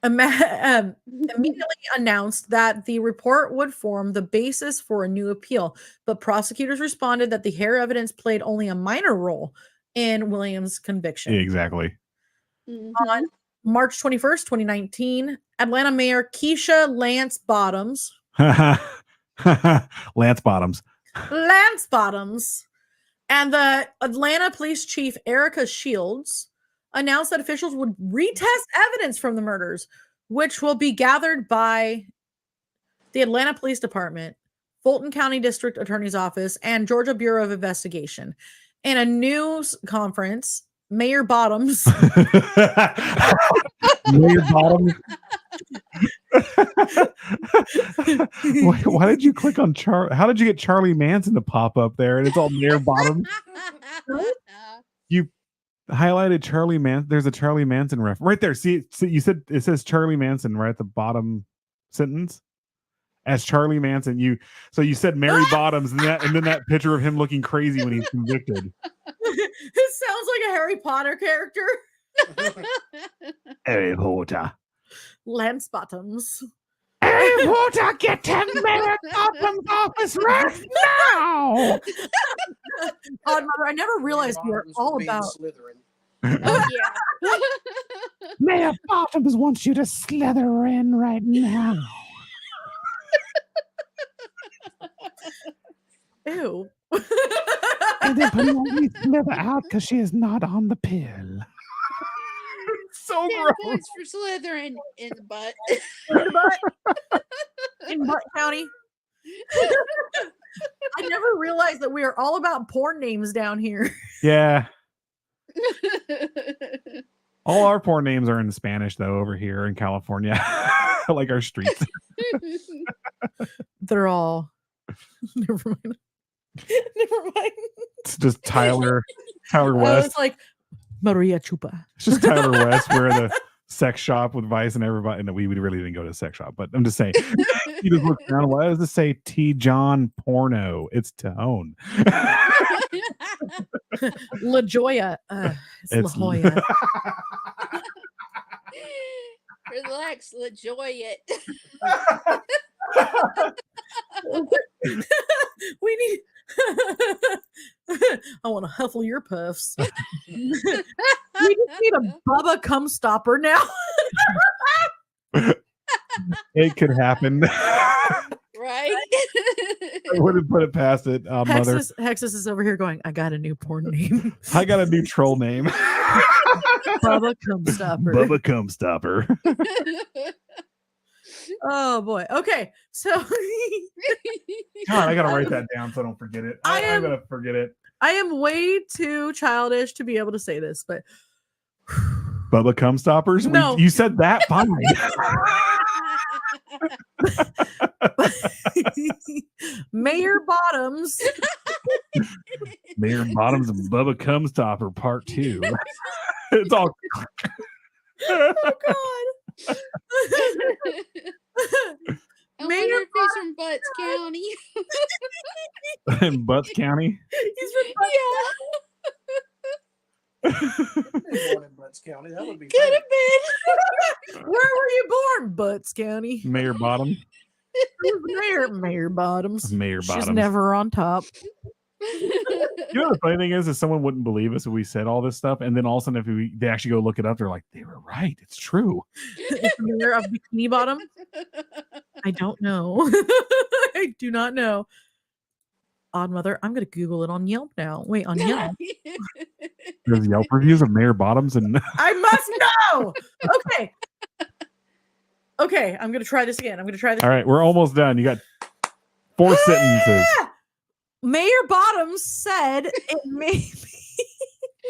immediately announced that the report would form the basis for a new appeal, but prosecutors responded that the hair evidence played only a minor role in Williams' conviction. Exactly. On March 21st, 2019, Atlanta Mayor Keisha Lance Bottoms Lance Bottoms and the Atlanta Police Chief Erica Shields announced that officials would retest evidence from the murders, which will be gathered by the Atlanta Police Department, Fulton County District Attorney's Office, and Georgia Bureau of Investigation. In a news conference, Mayor Bottoms Why did you click on how did you get Charlie Manson to pop up there and it's all Mayor Bottoms? You highlighted Charlie Manson. There's a Charlie Manson reference right there. See, you said it says Charlie Manson right at the bottom sentence as Charlie Manson. You said Mary Bottoms and then that picture of him looking crazy when he's convicted. It sounds like a Harry Potter character. Harry Potter. Lance Bottoms. Harry Potter, get to Mary Bottoms' office right now. Odd mother, I never realized you were all about Slytherin. Oh, yeah. Mayor Bottoms wants you to slither in right now. Ew. And then politely slither out because she is not on the pill. So 10 gross. points for Slytherin in the butt. In Butt County. I never realized that we are all about porn names down here. Yeah. All our porn names are in Spanish though over here in California. Like our streets. They're all never mind. Never mind. It's just Tyler I West. was like Maria Chupa. It's just Tyler West. We're at a sex shop with Vice and everybody. No, we really didn't go to a sex shop, but I'm just saying. You just look around. Why does this say T. John Porno? It's Tone. La Joya. It's La Joya. Relax, enjoy it. We need I want to huffle your puffs. We just need a Bubba cum stopper now. It could happen. Right? I wouldn't put it past it, mother. Hexus is over here going, I got a new porn name. I got a new troll name. Bubba cum stopper. Bubba Cum Stopper. Oh boy. Okay. So God, I gotta write that down so I don't forget it. I'm gonna forget it. I am way too childish to be able to say this, but Bubba Cum Stoppers? No. You said that fine. Mayor Bottoms. Mayor Bottoms and Bubba Cumstopper Part 2. It's all. Oh God. I Mayor wonder if he's from Butts County. In Butts County. He's from Born in Butts County. That would be Could funny. have been. Where were you born, Butts County? Mayor Bottom. Mayor Bottoms. Mayor She's Bottoms. never on top. You know the funny thing is someone wouldn't believe us if we said all this stuff, and then all of a sudden if they actually go look it up, they're like, they were right. It's true. It's the mayor of Bikini Bottom. I don't know. I do not know. Odd Mother. I'm gonna Google it on Yelp now. Wait, on Yelp. There's Yelp reviews of Mayor Bottoms, and I must know. Okay. Okay, I'm gonna try this again. all right, we're almost done. You got 4 sentences. Mayor Bottoms said it may be.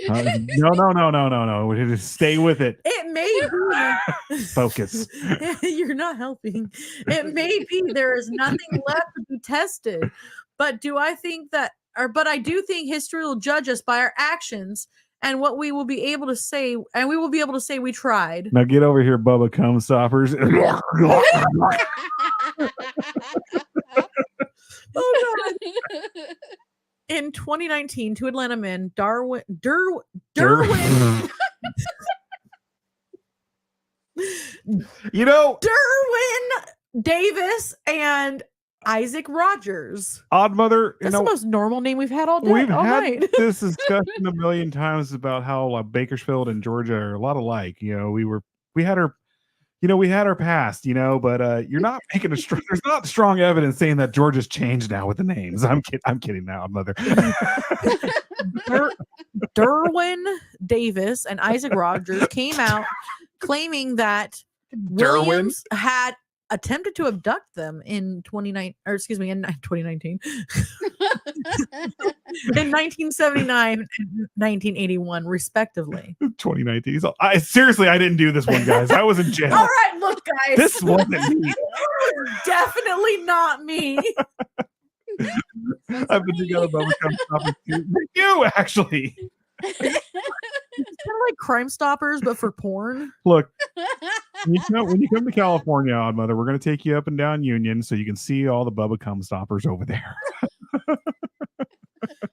No. Just stay with it. It may be. Focus. You're not helping. It may be there is nothing left to be tested. But I do think history will judge us by our actions and what we will be able to say, and we will be able to say we tried. Now get over here, Bubba Cumstoppers. Oh God. In 2019, 2 Atlanta men, Derwin You know, Derwin Davis and Isaac Rogers. Odd Mother, That's the most normal name we've had all day. we've all had night. this discussion a million times about how Bakersfield and Georgia are a lot alike. You know, we had our past, but you're not making there's not strong evidence saying that Georgia's changed now with the names. I'm kidding now, Mother. Derwin Davis and Isaac Rogers came out claiming that Williams had attempted to abduct them in 2019 in 1979 and 1981 respectively. 2019. So seriously, I didn't do this one, guys. I was in jail. All right, look, guys. This wasn't me. Definitely not me. I've been together about you actually. It's kind of like Crime Stoppers, but for porn. Look, when you come to California, Odd Mother, we're going to take you up and down Union so you can see all the Bubba Cumstoppers over there.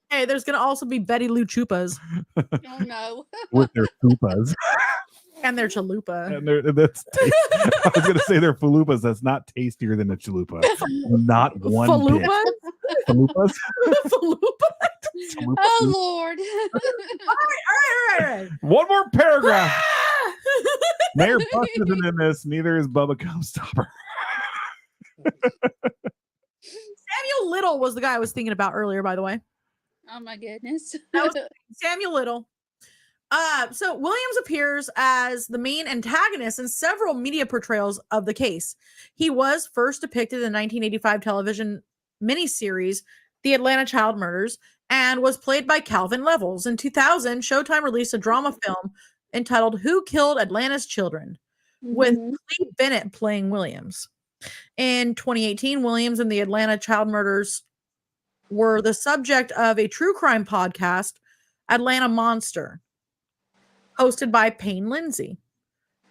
Hey, there's going to also be Betty Lou Chupas. Oh no. With their fupas. And their chalupa. And I was going to say they're falupas. That's not tastier than a chalupa. Not one bit. Falupas? Oh Lord. All right. One more paragraph. Mayor Buck isn't in this. Neither is Bubba Cumstopper. Samuel Little was the guy I was thinking about earlier, by the way. Oh my goodness. That was Samuel Little. So Williams appears as the main antagonist in several media portrayals of the case. He was first depicted in the 1985 television miniseries, The Atlanta Child Murders, and was played by Calvin Levels. In 2000, Showtime released a drama film entitled Who Killed Atlanta's Children, with Cleve Bennett playing Williams. In 2018, Williams and the Atlanta Child Murders were the subject of a true crime podcast, Atlanta Monster, hosted by Payne Lindsay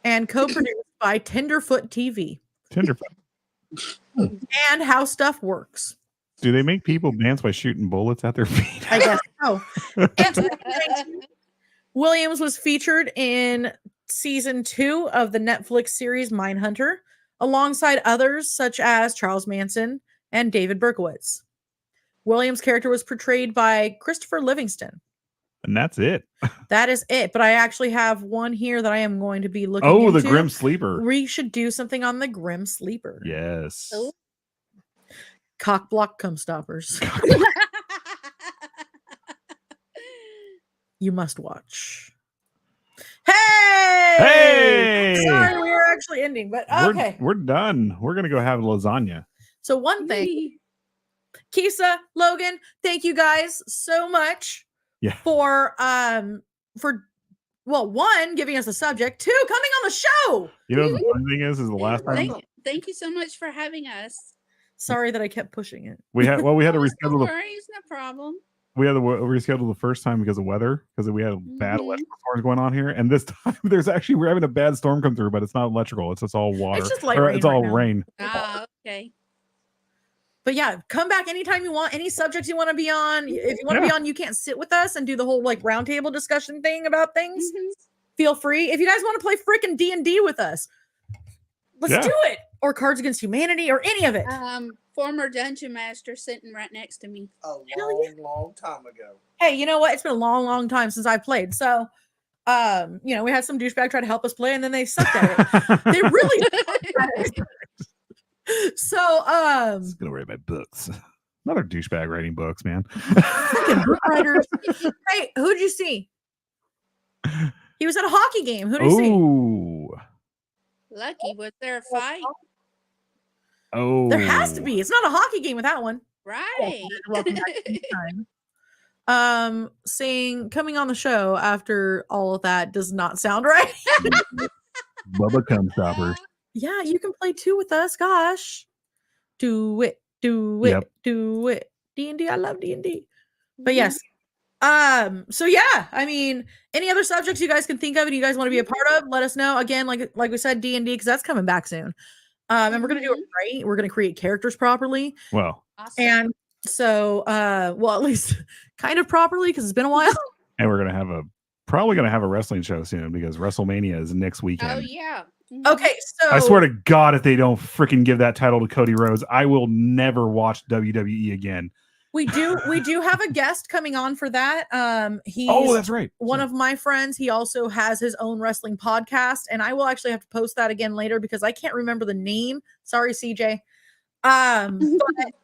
and co-produced by Tenderfoot TV. Tenderfoot. And How Stuff Works. Do they make people dance by shooting bullets at their feet? I guess so. Williams was featured in season 2 of the Netflix series Mindhunter, alongside others such as Charles Manson and David Berkowitz. Williams' character was portrayed by Christopher Livingston. And that's it. That is it. But I actually have one here that I am going to be looking into. The Grim Sleeper. We should do something on the Grim Sleeper. Yes. Oh. Cock block Cumstoppers. You must watch. Hey! Sorry, we were actually ending, but okay. We're done. We're going to go have lasagna. So one thing, Kisa, Logan, thank you guys so much. Yeah. For one, giving us a subject, 2, coming on the show. You know, the funny thing is the last time thank you so much for having us. Sorry that I kept pushing it. We had to No reschedule. worries, no problem. We had to reschedule the first time because of weather, because we had bad electrical storms going on here, and this time we're having a bad storm come through, but it's not electrical; it's just all water. It's just light rain It's all right now. rain. Ah, okay. But yeah, come back anytime you want. Any subjects you want to be on. If you want to be on, you can't sit with us and do the whole like roundtable discussion thing about things. Feel free. If you guys want to play freaking D&D with us, let's do it. Or Cards Against Humanity, or any of it. Former dungeon master sitting right next to me. A long time ago. Hey, you know what? It's been a long time since I played. So, we had some douchebag try to help us play, and then they sucked at it. They really sucked at it. So, I'm gonna write my books. Another douchebag writing books, man. Freaking book writers. Hey, who'd you see? He was at a hockey game. Who'd you see? Ooh. Lucky, was there a fight? Oh. There has to be. It's not a hockey game without one. Right. Welcome back anytime. Saying coming on the show after all of that does not sound right. Bubba Cum Stoppers. Yeah, you can play 2 with us. Gosh, do it, do it. D&D. I love D&D. But yes. So yeah, I mean, any other subjects you guys can think of and you guys want to be a part of, let us know. Again, like we said, D&D, because that's coming back soon. And we're gonna do it right. We're gonna create characters properly. Well, awesome. And so at least kind of properly, because it's been a while. And we're probably gonna have a wrestling show soon because WrestleMania is next weekend. Oh yeah. Okay, so I swear to God, if they don't freaking give that title to Cody Rhodes, I will never watch WWE again. we do have a guest coming on for that. He's that's right. One of my friends. He also has his own wrestling podcast, and I will actually have to post that again later because I can't remember the name. Sorry, CJ. But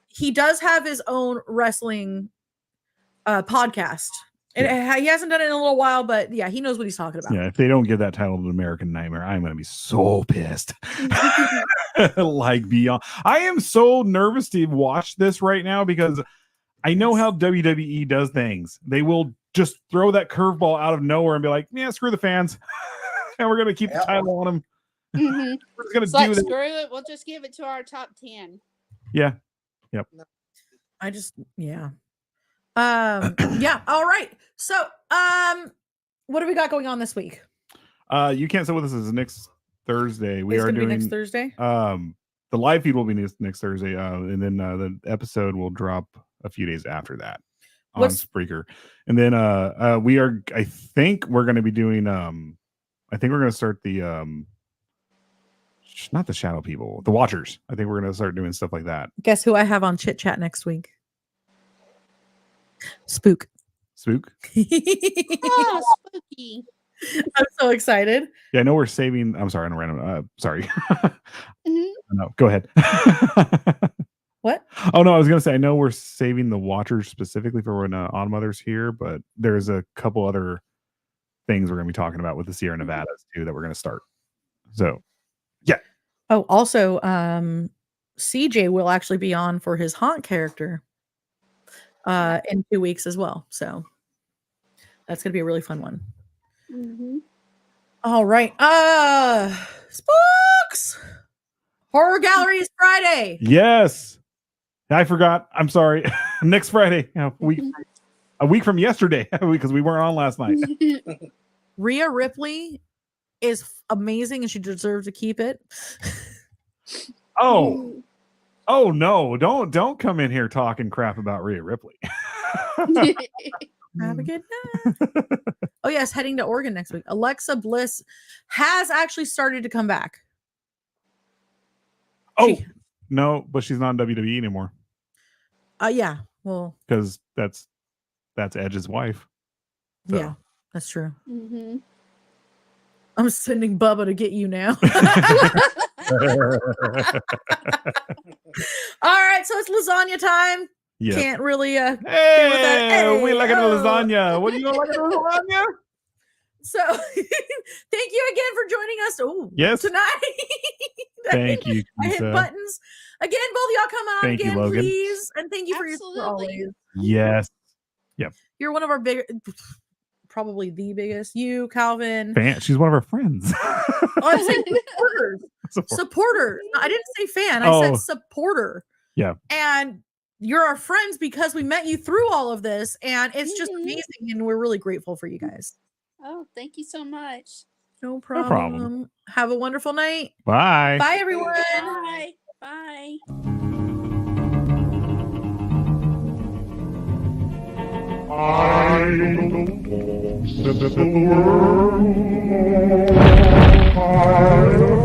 he does have his own wrestling podcast. He hasn't done it in a little while, but yeah, he knows what he's talking about. Yeah, if they don't give that title to American Nightmare, I'm gonna be so pissed. Like beyond, I am so nervous to watch this right now because I know how WWE does things. They will just throw that curveball out of nowhere and be like, "Yeah, screw the fans, and we're gonna keep the title on them." We're gonna do that. Screw it. We'll just give it to our top 10. Yeah. Yep. Yeah. All right. So, what do we got going on this week? You Can't Sit With Us is next Thursday. We It's are gonna be doing next Thursday. The live feed will be next Thursday, and then the episode will drop a few days after that on Spreaker. And then I think we're going to be doing I think we're going to start the not the Shadow People, the Watchers. I think we're going to start doing stuff like that. Guess who I have on Chit Chat next week? Spook. Oh, spooky. I'm so excited. Yeah, I know we're saving. I'm sorry, on a random. Sorry. No, go ahead. What? Oh no, I was gonna say I know we're saving the Watchers specifically for when Odd Mother's here, but there's a couple other things we're gonna be talking about with the Sierra Nevadas too that we're gonna start. So, yeah. Oh, also, CJ will actually be on for his haunt character in 2 weeks as well. So that's gonna be a really fun one. All right. Spooks. Horror Gallery is Friday. Yes. I forgot. I'm sorry. Next Friday, a week from yesterday, because we weren't on last night. Rhea Ripley is amazing and she deserves to keep it. Oh no, don't come in here talking crap about Rhea Ripley. Have a good night. Oh yes, heading to Oregon next week. Alexa Bliss has actually started to come back. No, but she's not in WWE anymore. Yeah. Well, because that's Edge's wife. So. Yeah, that's true. I'm sending Bubba to get you now. All right, so it's lasagna time. Yeah. Can't really hey, we like a lasagna. What do you like a lasagna? So thank you again for joining us. Oh, yes, tonight. Thank you. I hit buttons again. Both of y'all come on thank again, you, Logan. please, and thank you for your always. Yes. Yep. You're one of our big, probably the biggest. You, Calvin. She's one of our friends. Oh, I'm saying supporters. supporter. I didn't say fan. I Oh. said supporter. Yeah. And you're our friends because we met you through all of this, and it's just amazing, and we're really grateful for you guys. Oh, thank you so much. No problem. problem. Have a wonderful night. Bye. Bye, everyone. Bye. Bye. I don't know, set the world on fire.